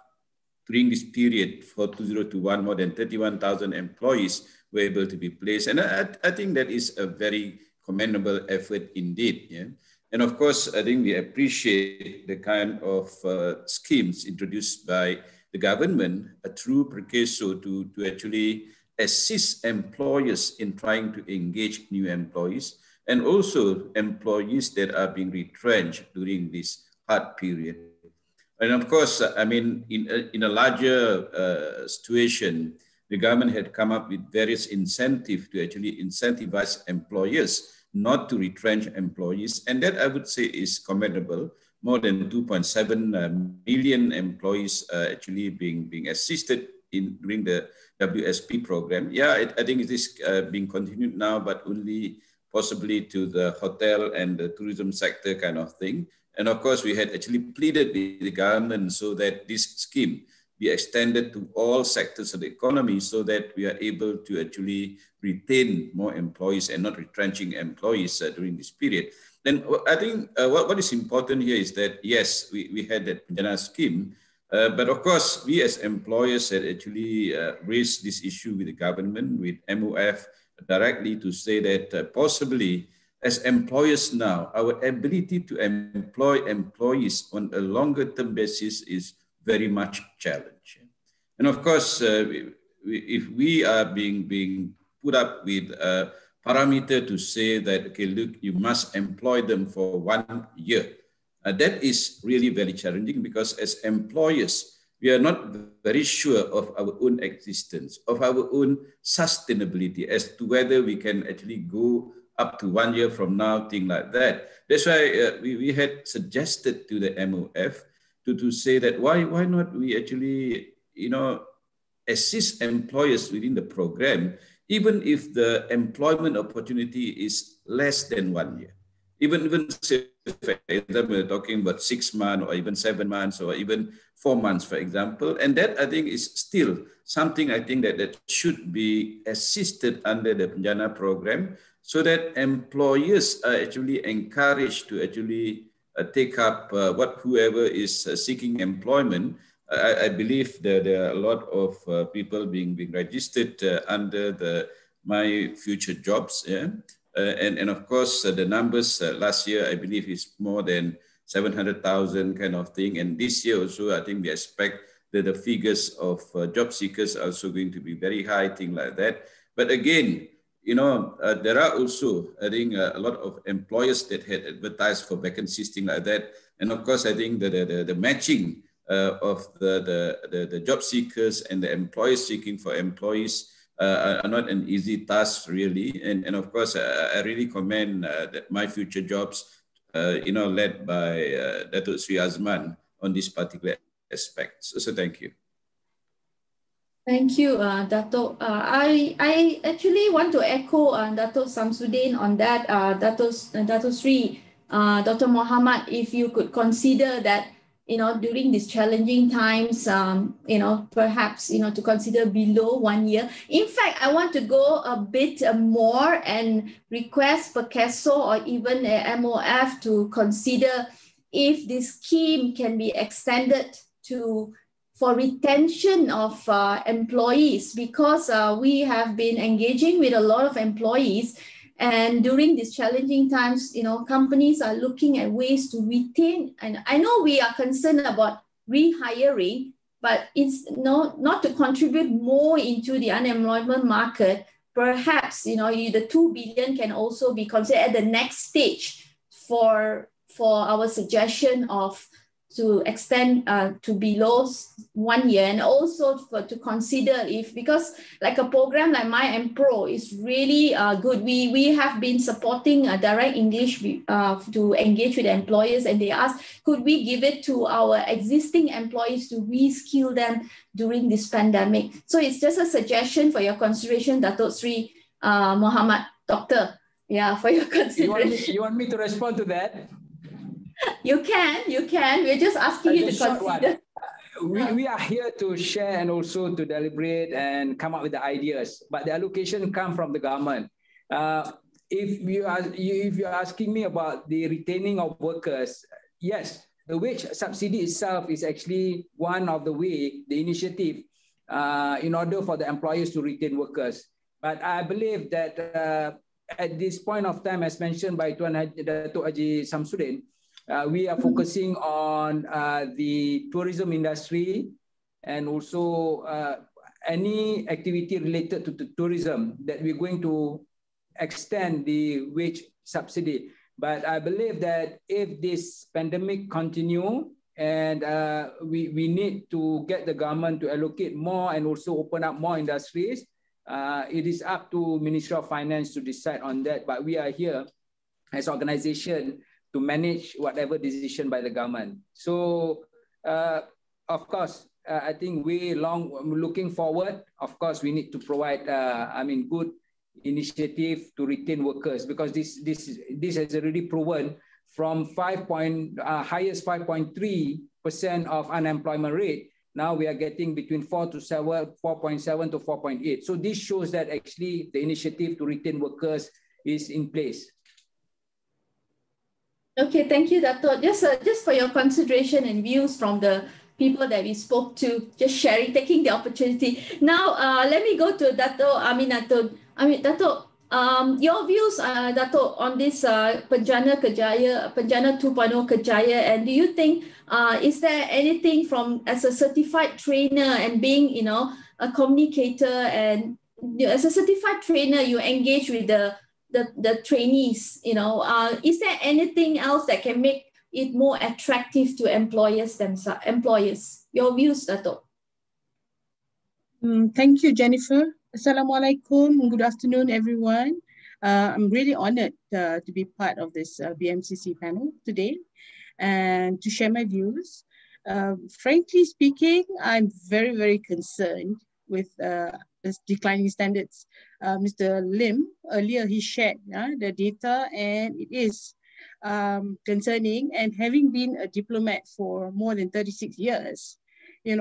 during this period for 2021, more than 31,000 employees were able to be placed. And I think that is a very commendable effort indeed. Yeah? And of course, I think we appreciate the kind of schemes introduced by the government through PERKESO to actually assist employers in trying to engage new employees and also employees that are being retrenched during this hard period. And of course, I mean, in a larger situation, the government had come up with various incentives to actually incentivize employers not to retrench employees. And that I would say is commendable. More than 2.7 million employees actually being assisted during the WSP program. Yeah, I think it is being continued now, but only possibly to the hotel and the tourism sector kind of thing. And of course, we had actually pleaded with the government so that this scheme be extended to all sectors of the economy so that we are able to actually retain more employees and not retrenching employees during this period. Then I think what is important here is that, yes, we had that Penjana scheme, but of course, we as employers had actually raised this issue with the government, with MOF directly to say that possibly as employers now, our ability to employ employees on a longer term basis is very much challenged. And of course, if we are being put up with a parameter to say that, okay, look, you must employ them for 1 year, that is really very challenging because as employers, we are not very sure of our own existence, of our own sustainability as to whether we can actually go up to 1 year from now, thing like that. That's why we had suggested to the MOF to say that why not we actually, assist employers within the program, even if the employment opportunity is less than 1 year. Even say, for example, we're talking about 6 months or even 7 months or even 4 months, for example. And that I think is still something I think that should be assisted under the Penjana program so that employers are actually encouraged to actually take up whoever is seeking employment. I believe that there are a lot of people being registered under the My Future Jobs. Yeah? And of course, the numbers last year, I believe, is more than 700,000 kind of thing. And this year also, I think we expect that the figures of job seekers are also going to be very high, thing like that. But again, there are also, I think, a lot of employers that had advertised for vacancies, thing like that. And of course, I think that the matching of the job seekers and the employers seeking for employees are not an easy task, really. And of course, I really commend that My Future Jobs, led by Datuk Sri Azman on this particular aspect. So thank you. Thank you, Dato. I actually want to echo Dato Samsudin on that. Dato Sri, Dr. Muhammad, if you could consider that, during these challenging times, perhaps, to consider below 1 year. In fact, I want to go a bit more and request PERKESO or even MOF to consider if this scheme can be extended for retention of employees, because we have been engaging with a lot of employees, and during these challenging times, companies are looking at ways to retain. And I know we are concerned about rehiring, but it's not to contribute more into the unemployment market. Perhaps the 2 billion can also be considered at the next stage for our suggestion of to extend to below 1 year, and also to consider because like a program like My EMPRO is really good. We have been supporting direct English to engage with employers, and they asked, could we give it to our existing employees to reskill them during this pandemic? So it's just a suggestion for your consideration, Datuk Sri Muhammad, Doctor. Yeah, for your consideration. You want me to respond to that? You can. We're just asking you to consider. We are here to share and also to deliberate and come up with the ideas, but the allocation comes from the government. If you're asking me about the retaining of workers, yes, the wage subsidy itself is actually one of the initiative in order for the employers to retain workers. But I believe that at this point of time, as mentioned by Tuan Datuk Haji Samsudin, we are focusing on the tourism industry and also any activity related to tourism that we're going to extend the wage subsidy. But I believe that if this pandemic continue, and we need to get the government to allocate more and also open up more industries. It is up to Ministry of Finance to decide on that, but we are here as organization to manage whatever decision by the government. So of course, I think looking forward, of course, we need to provide, good initiative to retain workers, because this has already proven from highest 5.3% of unemployment rate. Now we are getting between 4.7 to 4.8. So this shows that actually the initiative to retain workers is in place. Okay, thank you, Dato'. Just for your consideration and views from the people that we spoke to, just sharing, taking the opportunity. Now, let me go to Dato' Aminatul. Dato', your views, Dato', on this Penjana Kerjaya, Penjana 2.0 Kerjaya, and do you think, is there anything from as a certified trainer and being, a communicator, and as a certified trainer, you engage with the trainees, is there anything else that can make it more attractive to employers themselves? Your views, Dato'. Thank you, Jennifer. Assalamualaikum. Good afternoon, everyone. I'm really honored to be part of this BMCC panel today and to share my views. Frankly speaking, I'm very, very concerned with this declining standards. Mr. Lim, earlier he shared the data, and it is concerning. And having been a diplomat for more than 36 years, and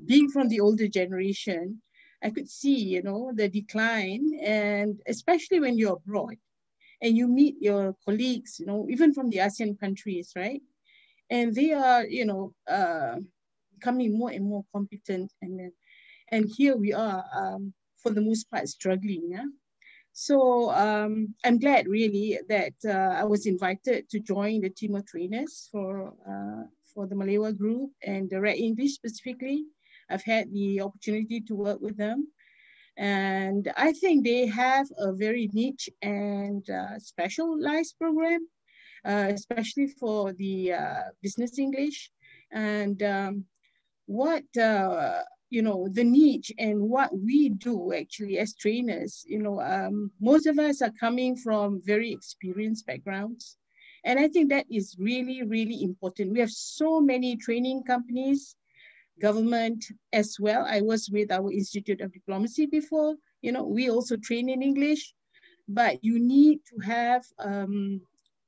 being from the older generation, I could see, the decline, and especially when you're abroad and you meet your colleagues, even from the ASEAN countries, right? And they are, becoming more and more competent, and here we are, for the most part, struggling. Yeah? So I'm glad really that I was invited to join the team of trainers for the Melewar group and Direct English specifically. I've had the opportunity to work with them. And I think they have a very niche and specialized program, especially for the business English. And the niche and what we do actually as trainers, most of us are coming from very experienced backgrounds. And I think that is really, really important. We have so many training companies, government as well. I was with our Institute of Diplomacy before, we also train in English, but you need to have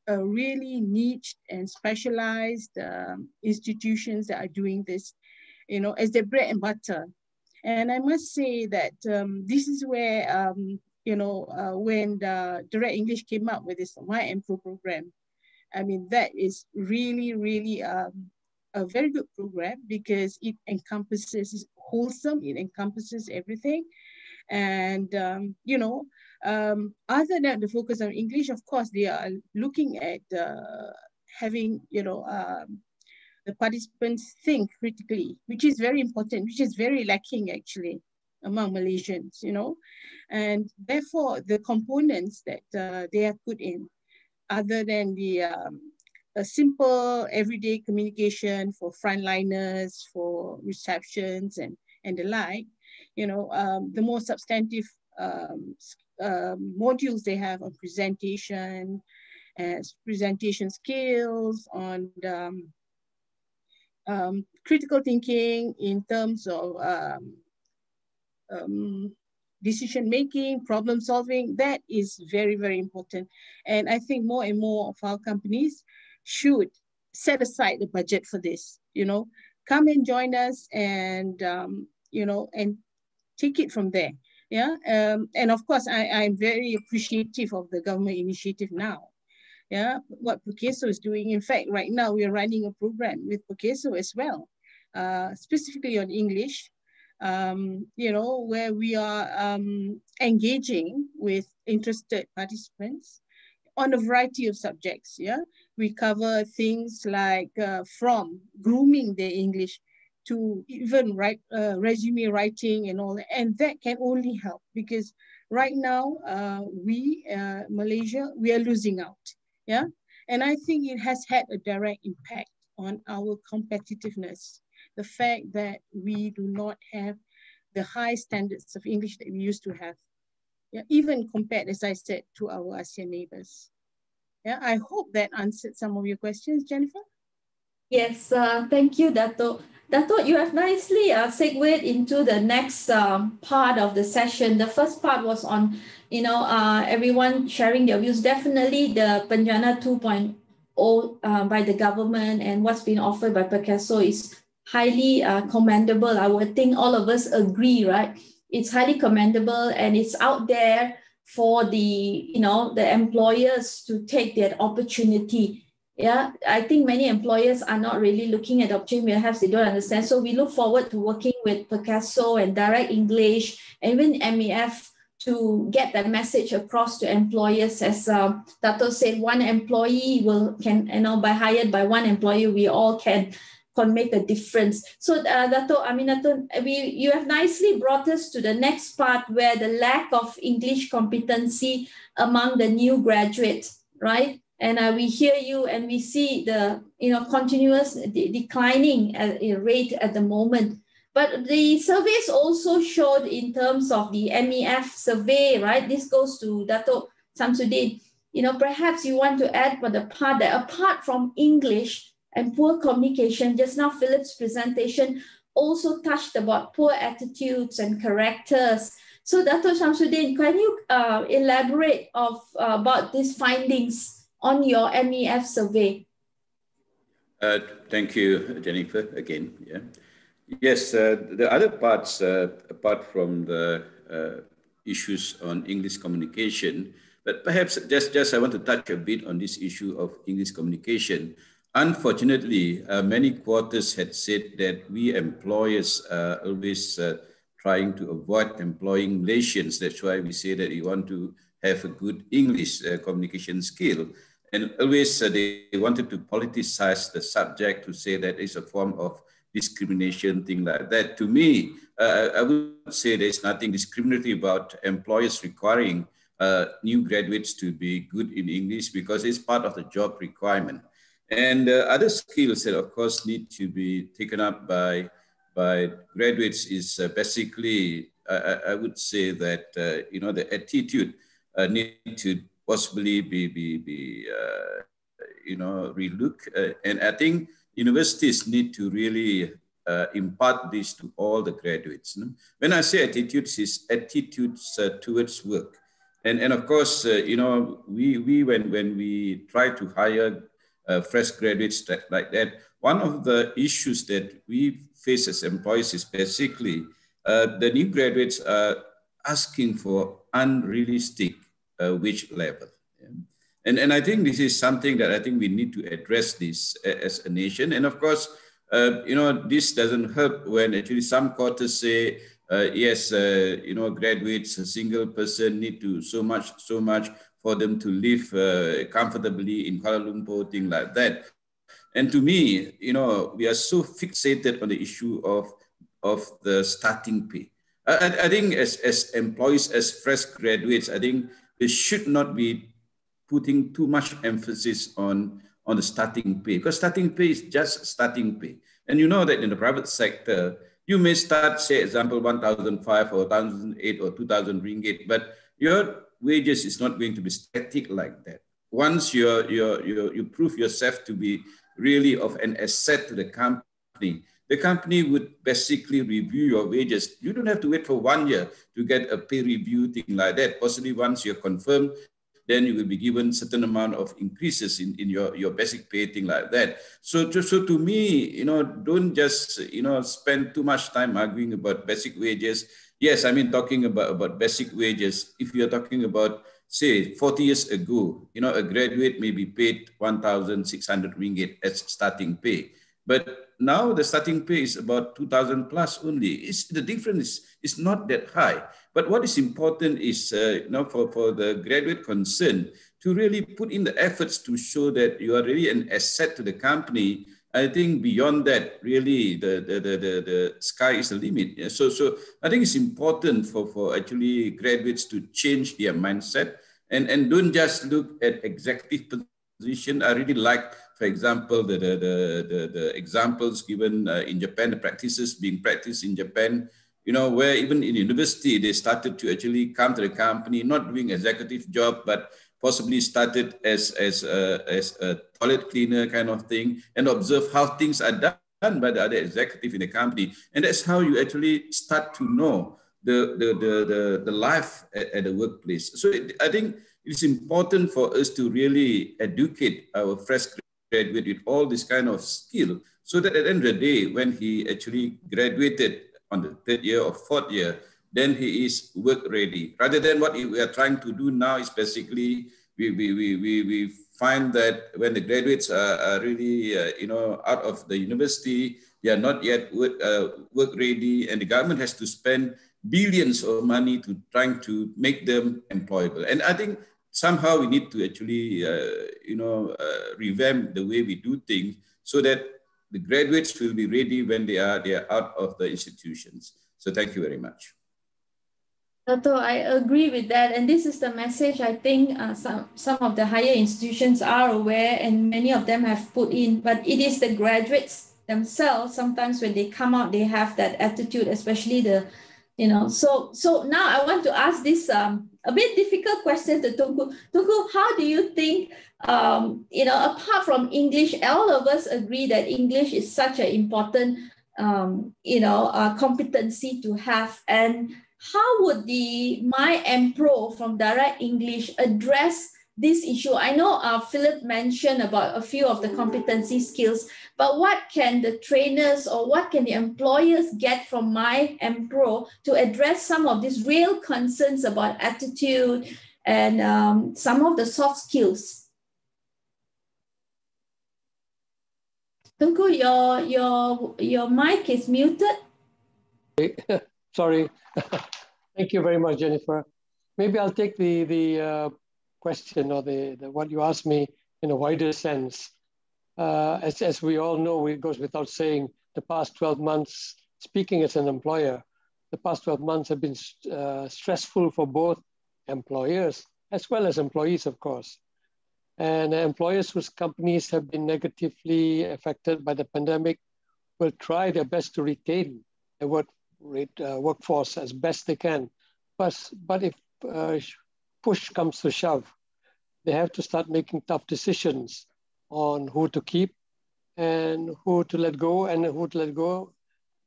a really niche and specialized institutions that are doing this, as their bread and butter. And I must say that this is where, when the Direct English came up with this My EMPRO program, I mean, that is really, really a very good program, because it encompasses, it's wholesome, it encompasses everything. And, other than the focus on English, of course, they are looking at having, the participants think critically, which is very important, which is very lacking actually among Malaysians, and therefore the components that they have put in, other than the a simple everyday communication for frontliners, for receptions and the like, the more substantive modules they have on presentation, presentation skills, on critical thinking in terms of decision making, problem solving. That is very, very important. And I think more and more of our companies should set aside the budget for this, come and join us, and, and take it from there. Yeah. And of course, I'm very appreciative of the government initiative now. Yeah, what PERKESO is doing. In fact, right now we are running a program with PERKESO as well, specifically on English, where we are engaging with interested participants on a variety of subjects. Yeah, we cover things like from grooming their English to even resume writing and all that. And that can only help, because right now Malaysia, we are losing out. Yeah, and I think it has had a direct impact on our competitiveness. The fact that we do not have the high standards of English that we used to have. Yeah, even compared, as I said, to our ASEAN neighbors. Yeah, I hope that answered some of your questions, Jennifer. Yes, thank you, Dato. Dato, you have nicely segued into the next part of the session. The first part was on, everyone sharing their views. Definitely the Penjana 2.0 by the government and what's been offered by PERKESO is highly commendable. I would think all of us agree, right? It's highly commendable and it's out there for the employers to take that opportunity. Yeah, I think many employers are not really looking at the opportunity, perhaps they don't understand. So we look forward to working with PERKESO and Direct English and even MEF to get that message across to employers. As Dato said, one employee by hired by one employee, we all can make a difference. So Dato, you have nicely brought us to the next part where the lack of English competency among the new graduates, right? And we hear you and we see the continuous declining rate at the moment. But the surveys also showed in terms of the MEF survey, right? This goes to Dato Samsudin. Perhaps you want to add for the part that apart from English and poor communication, just now Philip's presentation also touched about poor attitudes and characters. So Dato Samsudin, can you elaborate about these findings on your MEF survey? Thank you, Jennifer, again. Yeah. Yes, the other parts, apart from the issues on English communication, but perhaps just I want to touch a bit on this issue of English communication. Unfortunately, many quarters had said that we employers are always trying to avoid employing Malaysians. That's why we say that we want to have a good English communication skill. And always they wanted to politicize the subject to say that it's a form of discrimination, thing like that. To me, I would say there's nothing discriminatory about employers requiring new graduates to be good in English because it's part of the job requirement. And other skills that, of course, need to be taken up by graduates is basically, I would say that, the attitude need to possibly be relook. And I think universities need to really impart this to all the graduates. No? When I say attitudes, it's attitudes towards work. And of course, we when we try to hire fresh graduates like that, one of the issues that we face as employees is basically the new graduates are asking for unrealistic wage level. Yeah? And I think this is something that I think we need to address this as a nation. And of course, this doesn't help when actually some quarters say, yes, graduates, a single person need to so much for them to live comfortably in Kuala Lumpur, thing like that. And to me, we are so fixated on the issue of the starting pay. I think as employees, as fresh graduates, I think they should not be putting too much emphasis on the starting pay, because starting pay is just starting pay. And you know that in the private sector, you may start, say, example, 1,005 or 1,008 or 2,000 ringgit, but your wages is not going to be static like that. Once you prove yourself to be really of an asset to the company would basically review your wages. You don't have to wait for 1 year to get a pay review, thing like that. Possibly once you're confirmed, then you will be given certain amount of increases in your basic pay, thing like that. So to me, don't just, spend too much time arguing about basic wages. Yes, I mean, talking about basic wages. If you're talking about, say, 40 years ago, a graduate may be paid 1,600 ringgit as starting pay. But now the starting pay is about 2,000 plus only. The difference is not that high. But what is important is, for the graduate concerned, to really put in the efforts to show that you are really an asset to the company. I think beyond that, really, the sky is the limit. So I think it's important for actually graduates to change their mindset and don't just look at executive position. I really like, for example, the examples given in Japan, the practices being practiced in Japan, you know, where even in university, they started to actually come to the company, not doing executive job, but possibly started as a toilet cleaner kind of thing, and observe how things are done by the other executive in the company. And that's how you actually start to know the life at the workplace. So I think it's important for us to really educate our fresh graduate with all this kind of skill, so that at the end of the day, when he actually graduated on the third year or fourth year, then he is work ready. Rather than what we are trying to do now is basically we find that when the graduates are really you know, out of the university, they are not yet work ready, and the government has to spend billions of money to trying to make them employable. And I think somehow we need to actually you know, revamp the way we do things, so that the graduates will be ready when they are out of the institutions. So thank you very much. Dato', I agree with that. And this is the message I think some of the higher institutions are aware, and many of them have put in, but it is the graduates themselves, sometimes when they come out, they have that attitude, especially the, you know, so now I want to ask this a bit difficult question to Tunku. Tunku, how do you think, you know, apart from English, all of us agree that English is such an important, you know, competency to have, and how would the My EMPRO from Direct English address this issue? I know Phillip mentioned about a few of the competency skills, but what can the trainers or what can the employers get from My EMPRO to address some of these real concerns about attitude and some of the soft skills? Tunku, your mic is muted. Sorry. Thank you very much, Jennifer. Maybe I'll take the question or the what you asked me in a wider sense. As we all know, it goes without saying, the past 12 months, speaking as an employer, the past 12 months have been stressful for both employers as well as employees, of course. And employers whose companies have been negatively affected by the pandemic will try their best to retain the workforce as best they can. But if push comes to shove, they have to start making tough decisions on who to keep and who to let go,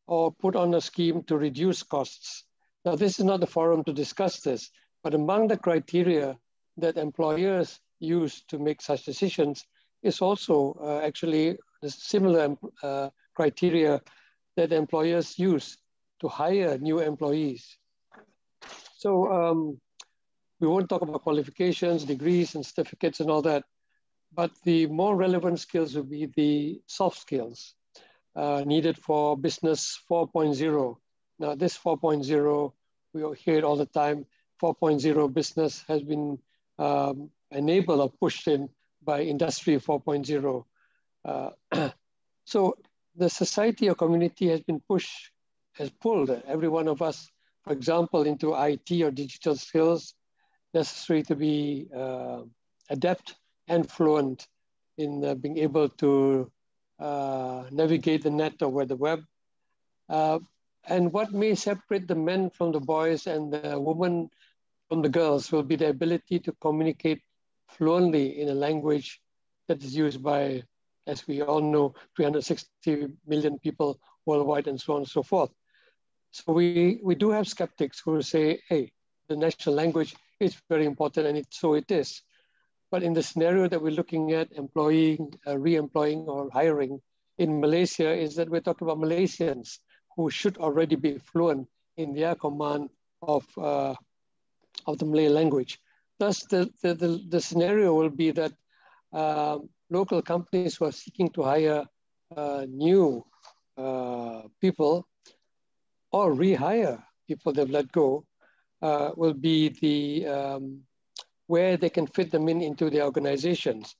or put on a scheme to reduce costs. Now, this is not the forum to discuss this, but among the criteria that employers use to make such decisions is also actually the similar criteria that employers use to hire new employees. So we won't talk about qualifications, degrees, and certificates and all that, but the more relevant skills will be the soft skills needed for business 4.0. Now this 4.0, we hear it all the time, 4.0 business has been enabled or pushed in by Industry 4.0. So the society or community has pulled every one of us, for example, into IT or digital skills necessary to be adept and fluent in being able to navigate the net or the web. And what may separate the men from the boys and the women from the girls will be the ability to communicate fluently in a language that is used by, as we all know, 360 million people worldwide and so on and so forth. So we do have skeptics who will say, hey, the national language is very important, and so it is. But in the scenario that we're looking at employing, re-employing or hiring in Malaysia, is that we're talking about Malaysians who should already be fluent in their command of the Malay language. Thus, the scenario will be that local companies who are seeking to hire new people or rehire people they've let go will be the where they can fit them into their organizations.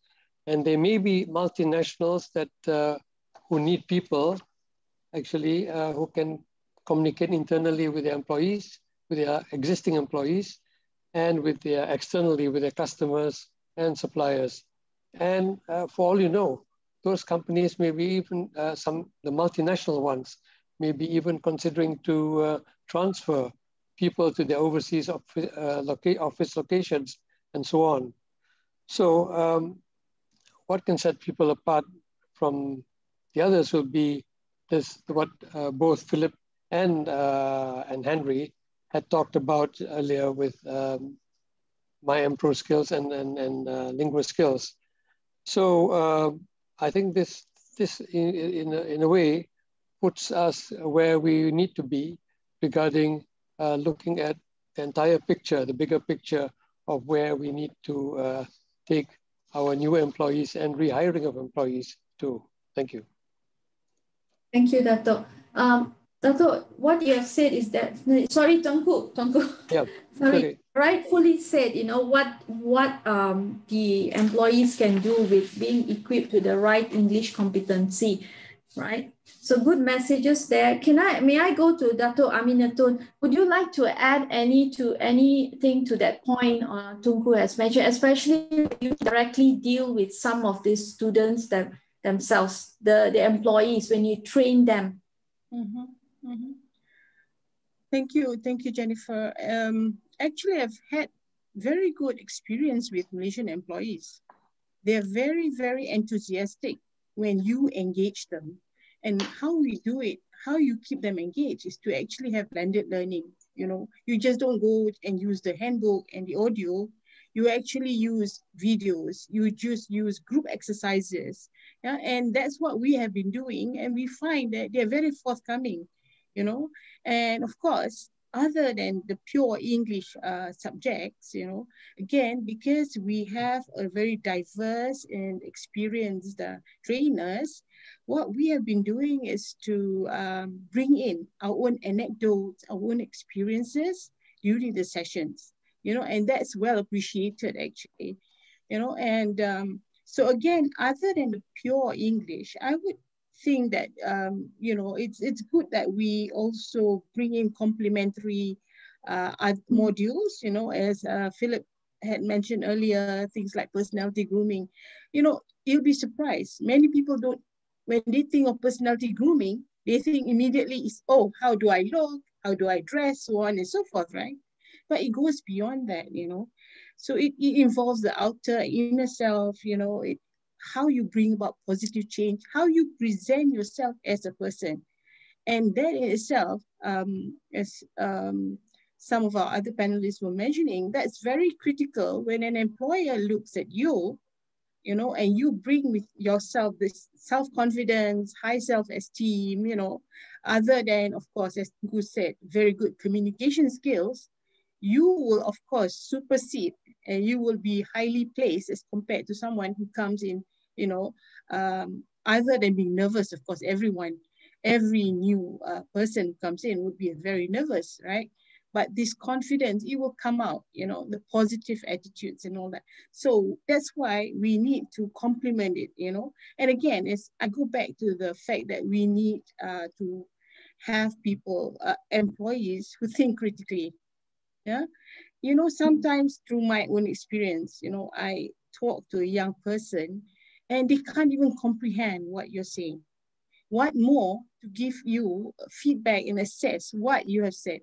And they may be multinationals that who need people actually who can communicate internally with their employees, with their existing employees, and with their externally with their customers and suppliers. And for all you know, those companies, maybe even the multinational ones, may be even considering to transfer people to their overseas office locations and so on. So what can set people apart from the others will be this, what both Phillip and Henry had talked about earlier with MyEMPRO skills and Linguaskill. So I think this in a way puts us where we need to be regarding looking at the entire picture, the bigger picture of where we need to take our new employees and rehiring of employees too. Thank you. Thank you, Dato'. Dato', what you have said is that, sorry, Tengku. Yeah, sorry, okay. Rightfully said, you know, what the employees can do with being equipped with the right English competency, right? So good messages there. May I go to Dato' Aminatun? Would you like to add anything to that point Tunku has mentioned, especially if you directly deal with some of these students themselves, the employees, when you train them? Thank you, Jennifer. Actually, I've had very good experience with Malaysian employees. They're very, very enthusiastic when you engage them. And how we do it, how you keep them engaged is to actually have blended learning. You know, you just don't go and use the handbook and the audio. You actually use videos. You just use group exercises. Yeah, and that's what we have been doing. And we find that they're very forthcoming, you know. And of course, other than the pure English subjects, you know, again, because we have a very diverse and experienced trainers, what we have been doing is to bring in our own anecdotes, our own experiences during the sessions, you know, and that's well appreciated actually, you know. And so again, other than the pure English, I would think that, you know, it's good that we also bring in complementary modules, you know, as Phillip had mentioned earlier, things like personality grooming. You know, you'll be surprised. Many people don't, when they think of personality grooming, they think immediately is, oh, how do I look? How do I dress? So on and so forth, right? But it goes beyond that, you know. So it involves the outer, inner self, you know, how you bring about positive change, how you present yourself as a person. And that in itself, as some of our other panelists were mentioning, that's very critical when an employer looks at you, you know, and you bring with yourself this self-confidence, high self-esteem, you know, other than, of course, as Tunku said, very good communication skills, you will, of course, supersede and you will be highly placed as compared to someone who comes in, you know, other than being nervous. Of course, every new person who comes in would be very nervous, right? But this confidence, it will come out, you know, the positive attitudes and all that. So that's why we need to complement it, you know. And again, I go back to the fact that we need to have people, employees who think critically. Yeah, you know, sometimes through my own experience, you know, I talk to a young person and they can't even comprehend what you're saying. What more to give you feedback and assess what you have said?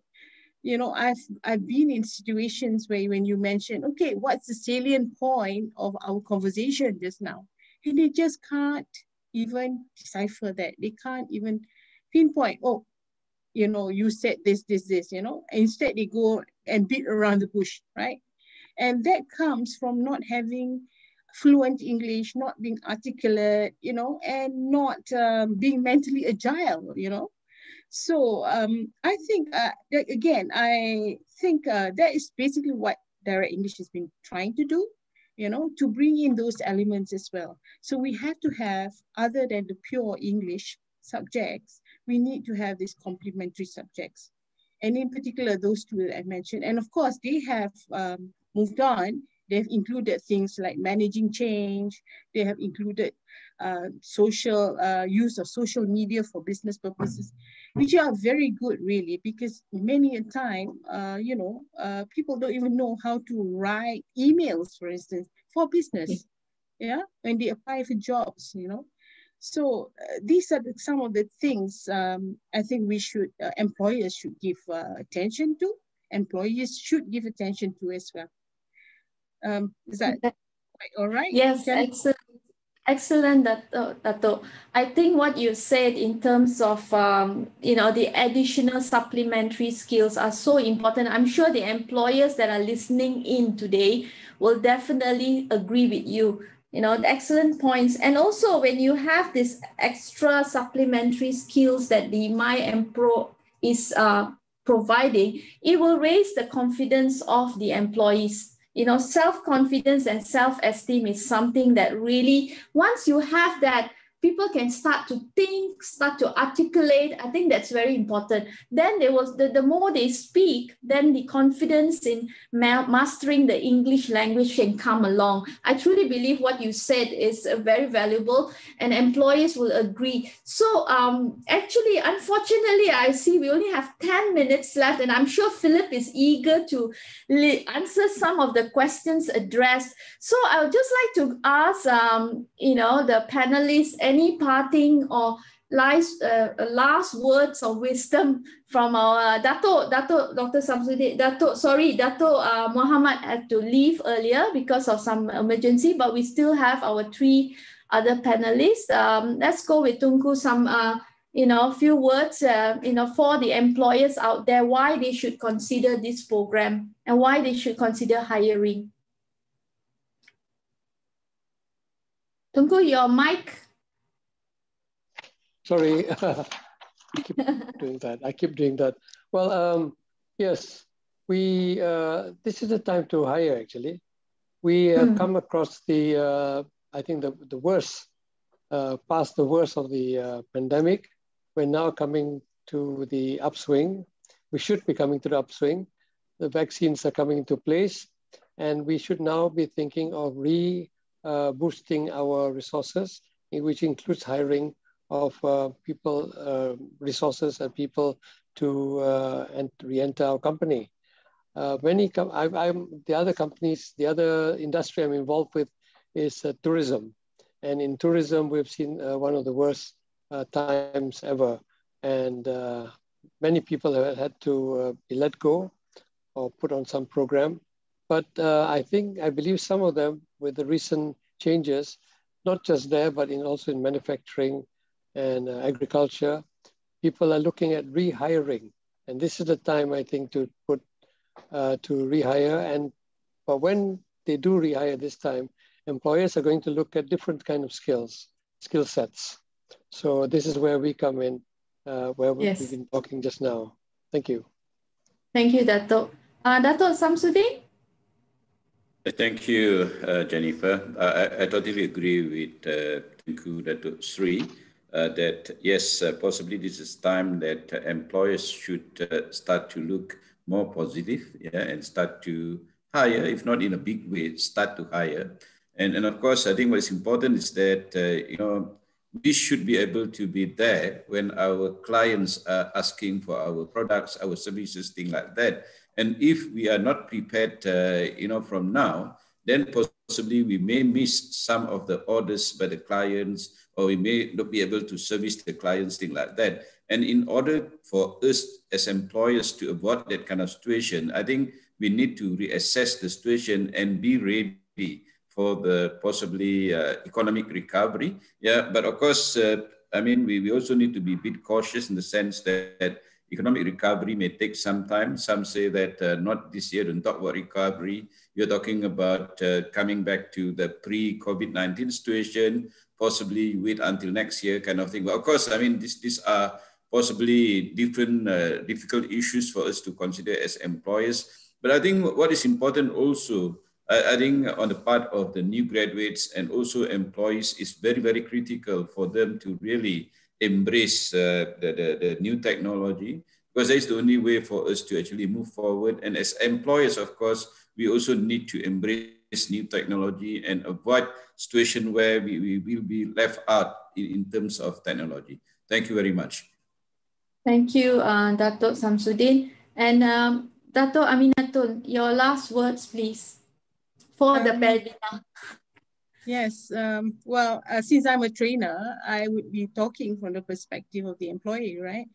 You know, I've been in situations where when you mention, okay, what's the salient point of our conversation just now? And they just can't even decipher that. They can't even pinpoint, oh, you know, you said this, you know. Instead, they go and beat around the bush, right? And that comes from not having fluent English, not being articulate, you know, and not being mentally agile, you know. So I think, again, I think that is basically what Direct English has been trying to do, you know, to bring in those elements as well. So we have to have, other than the pure English subjects, we need to have these complementary subjects. And in particular, those two that I mentioned. And of course, they have moved on. They've included things like managing change. They have included use of social media for business purposes, which are very good, really, because many a time, you know, people don't even know how to write emails, for instance, for business. yeah, when they apply for jobs, you know. So these are some of the things I think we should, employers should give attention to, employees should give attention to as well. Is that quite all right? Yes, Jennifer? excellent. Excellent, Dato. I think what you said in terms of, you know, the additional supplementary skills are so important. I'm sure the employers that are listening in today will definitely agree with you. You know, the excellent points. And also when you have this extra supplementary skills that the MyEmpro is providing, it will raise the confidence of the employees. You know, self-confidence and self-esteem is something that really, once you have that, people can start to think, start to articulate. I think that's very important. Then there was the more they speak, then the confidence in mastering the English language can come along. I truly believe what you said is very valuable, and employers will agree. So actually, unfortunately, I see we only have 10 minutes left, and I'm sure Phillip is eager to answer some of the questions addressed. So I would just like to ask, you know, the panelists, any parting or last words of wisdom from our Dr. Samsudin. Dato Muhammad had to leave earlier because of some emergency, but we still have our 3 other panelists. Let's go with Tunku, some you know, few words, you know, for the employers out there, why they should consider this program and why they should consider hiring. Tunku, your mic. Sorry, I keep doing that. I keep doing that. Well, yes, we this is the time to hire. Actually, we have come across the I think the worst, past the worst of the pandemic. We're now coming to the upswing. We should be coming to the upswing. The vaccines are coming into place, and we should now be thinking of boosting our resources, which includes hiring of people, resources and people to re-enter our company. The other companies, the other industry I'm involved with is tourism. And in tourism, we've seen one of the worst times ever. And many people have had to be let go or put on some program. But I believe some of them, with the recent changes, not just there, but also in manufacturing and agriculture, people are looking at rehiring. And this is the time, I think, to rehire. But when they do rehire this time, employers are going to look at different kind of skill sets. So this is where we come in, where we've been talking just now. Thank you. Thank you, Dato. Dato Samsudin? Thank you, Jennifer. I totally agree with Tunku, Dato Sri, that yes, possibly this is time that employers should start to look more positive, and start to hire, if not in a big way, start to hire. And of course, I think what is important is that, you know, we should be able to be there when our clients are asking for our products, our services, things like that. And if we are not prepared, you know, from now, then possibly we may miss some of the orders by the clients, or we may not be able to service the clients, things like that. And in order for us as employers to avoid that kind of situation, I think we need to reassess the situation and be ready for the possibly economic recovery. Yeah, but of course, I mean, we also need to be a bit cautious in the sense that economic recovery may take some time. Some say that not this year, don't talk about recovery. You're talking about coming back to the pre-COVID-19 situation, possibly wait until next year kind of thing. But of course, I mean, these are possibly different difficult issues for us to consider as employers. But I think what is important also, I think on the part of the new graduates and also employees, is very, very critical for them to really embrace the new technology, because that's the only way for us to actually move forward. And as employers, of course, we also need to embrace new technology and avoid situation where we will be left out in terms of technology. Thank you very much. Thank you, Dato Samsudin. And Dato Aminatul, your last words, please, for the webinar. Yes, well, since I'm a trainer, I would be talking from the perspective of the employee, right?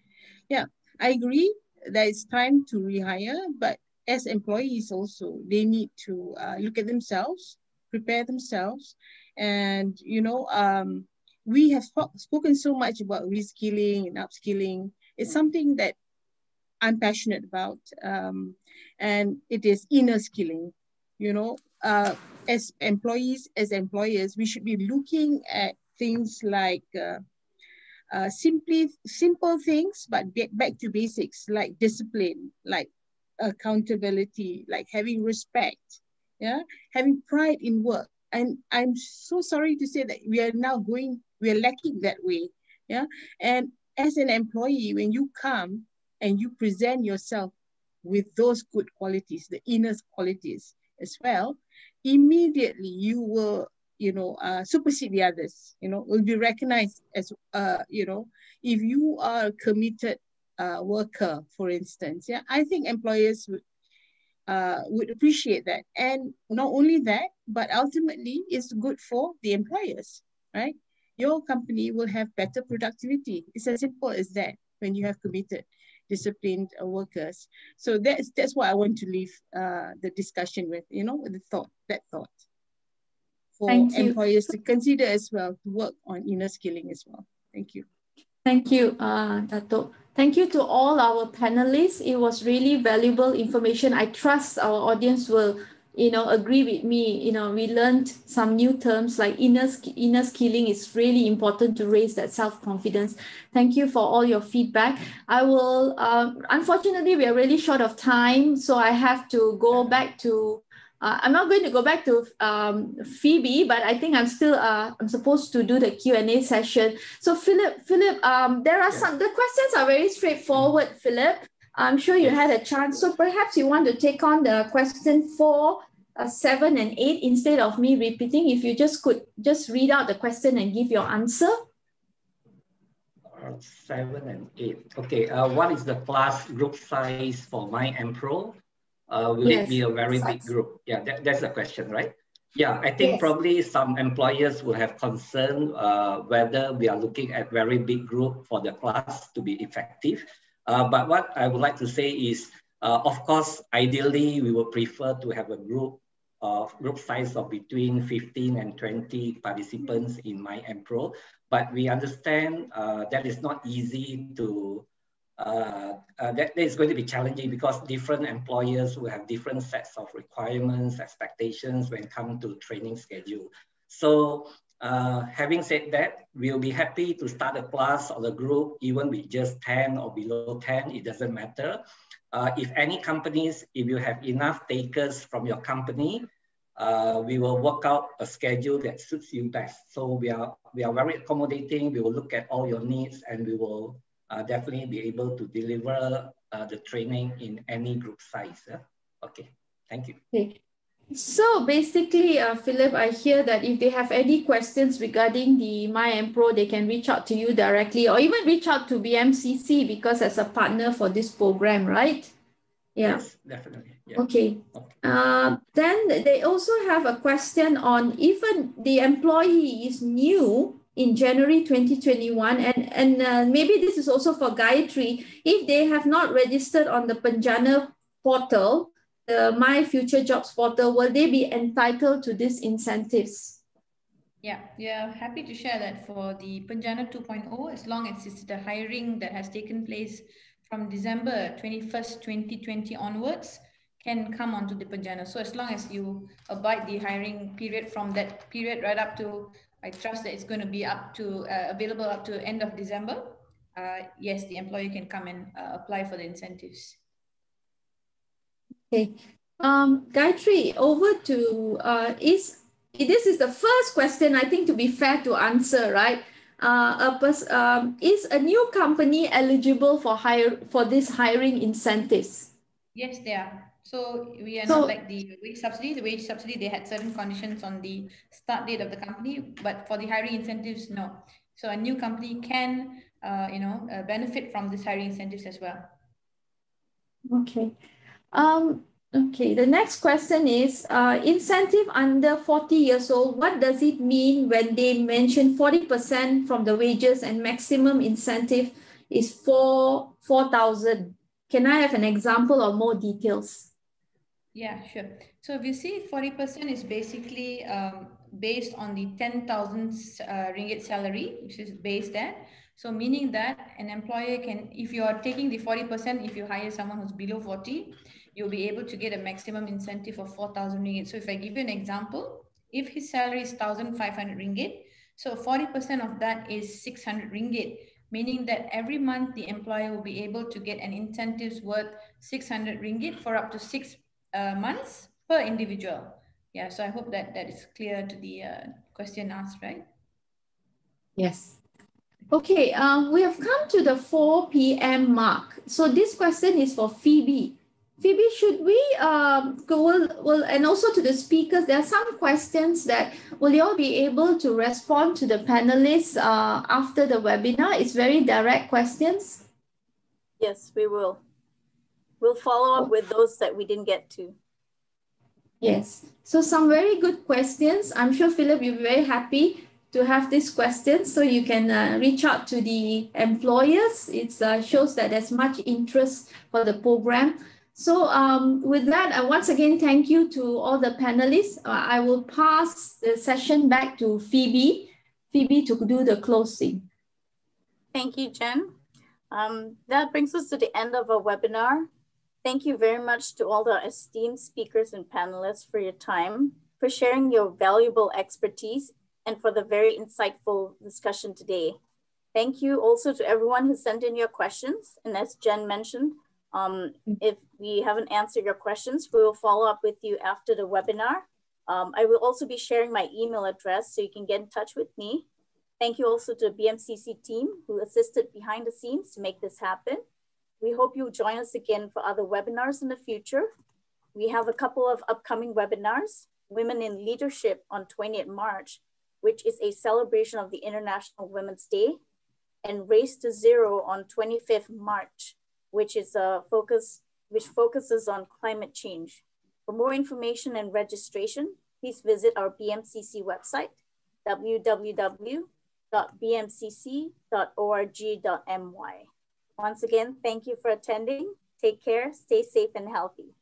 Yeah, I agree that it's time to rehire, but as employees also, they need to look at themselves, prepare themselves. And, we have spoken so much about reskilling and upskilling. It's something that I'm passionate about. And it is inner skilling, as employees, as employers, we should be looking at things like simple things, but get back to basics like discipline, like accountability, like having respect, having pride in work. And I'm so sorry to say that we are lacking that way, And as an employee, when you come and you present yourself with those good qualities, the inner qualities as well, immediately you will supersede the others, will be recognized as, if you are a committed worker, for instance. I think employers would appreciate that. And not only that, but ultimately it's good for the employers, right? Your company will have better productivity. It's as simple as that when you have committed, disciplined workers. So that's what I want to leave the discussion with, that thought. For employers to consider as well, to work on inner skilling as well. Thank you. Thank you, Dato'. Thank you to all our panelists. It was really valuable information. I trust our audience will, agree with me. We learned some new terms like inner skilling is really important to raise that self-confidence. Thank you for all your feedback. I will, unfortunately, we are really short of time, so I have to go back to I'm not going to go back to Phoebe, but I think I'm still I'm supposed to do the Q&A session. So Phillip, there are the questions are very straightforward, Phillip. I'm sure you had a chance. So perhaps you want to take on the question 4, 7, and 8 instead of me repeating. If you could read out the question and give your answer. 7 and 8. Okay. What is the class group size for My EMPRO? Will it be a very big group? Yeah, that's the question, right? Yeah, I think probably some employers will have concern whether we are looking at very big group for the class to be effective. But what I would like to say is, of course, ideally, we would prefer to have a group size of between 15 and 20 participants in My EMPRO. But we understand that is not easy to that is going to be challenging because different employers will have different sets of requirements, expectations when it comes to training schedule. So having said that, we'll be happy to start a class or a group even with just 10 or below 10, it doesn't matter. If any companies, if you have enough takers from your company, we will work out a schedule that suits you best. So we are very accommodating. We will look at all your needs and we will definitely be able to deliver the training in any group size. Okay, thank you. Okay. So basically, Phillip, I hear that if they have any questions regarding the My EMPRO, they can reach out to you directly or even reach out to BMCC because as a partner for this program, right? Yeah. Yes, definitely. Yeah. Okay. Then they also have a question on even the employee is new in January 2021, and maybe this is also for Gayathri. If they have not registered on the Penjana portal, the My Future Jobs portal, will they be entitled to these incentives? Yeah, we are happy to share that for the Penjana 2.0, as long as it's the hiring that has taken place from December 21st, 2020 onwards, can come onto the Penjana. So as long as you abide the hiring period from that period right up to, I trust that it's going to be up to available up to end of December. Yes, the employer can come and apply for the incentives. Okay, Gayathri, over to this is the first question, I think, to be fair to answer, right? Is a new company eligible for this hiring incentives? Yes, they are. So we are not like the wage subsidy. The wage subsidy, they had certain conditions on the start date of the company, but for the hiring incentives, no. So a new company can, benefit from this hiring incentives as well. Okay. Okay, the next question is incentive under 40 years old. What does it mean when they mention 40% from the wages and maximum incentive is 4,000? Can I have an example or more details? Yeah, sure. So if you see 40% is basically based on the 10,000 ringgit salary, which is based at. So meaning that an employer can, if you are taking the 40%, if you hire someone who's below 40, you'll be able to get a maximum incentive of 4,000 ringgit. So if I give you an example, if his salary is 1,500 ringgit, so 40% of that is 600 ringgit, meaning that every month the employer will be able to get an incentives worth 600 ringgit for up to 6 months per individual. Yeah, so I hope that that is clear to the question asked, right? Yes. Okay, we have come to the 4 p.m. mark. So this question is for Phoebe. Phoebe, should we go, and also to the speakers, there are some questions that will you all be able to respond to the panelists after the webinar? It's very direct questions. Yes, we will. We'll follow up with those that we didn't get to. Yes, so some very good questions. I'm sure, Phillip, you'll be very happy to have these questions, so you can reach out to the employers. It shows that there's much interest for the program. So with that, once again, thank you to all the panelists. I will pass the session back to Phoebe. Phoebe to do the closing. Thank you, Jen. That brings us to the end of our webinar. Thank you very much to all the esteemed speakers and panelists for your time, for sharing your valuable expertise, and for the very insightful discussion today. Thank you also to everyone who sent in your questions. And as Jen mentioned, if we haven't answered your questions, we will follow up with you after the webinar. I will also be sharing my email address so you can get in touch with me. Thank you also to the BMCC team who assisted behind the scenes to make this happen. We hope you'll join us again for other webinars in the future. We have a couple of upcoming webinars, Women in Leadership on 20th March, which is a celebration of the International Women's Day, and Race to Zero on 25th March, which focuses on climate change. For more information and registration, please visit our BMCC website, www.bmcc.org.my. Once again, thank you for attending. Take care, stay safe and healthy.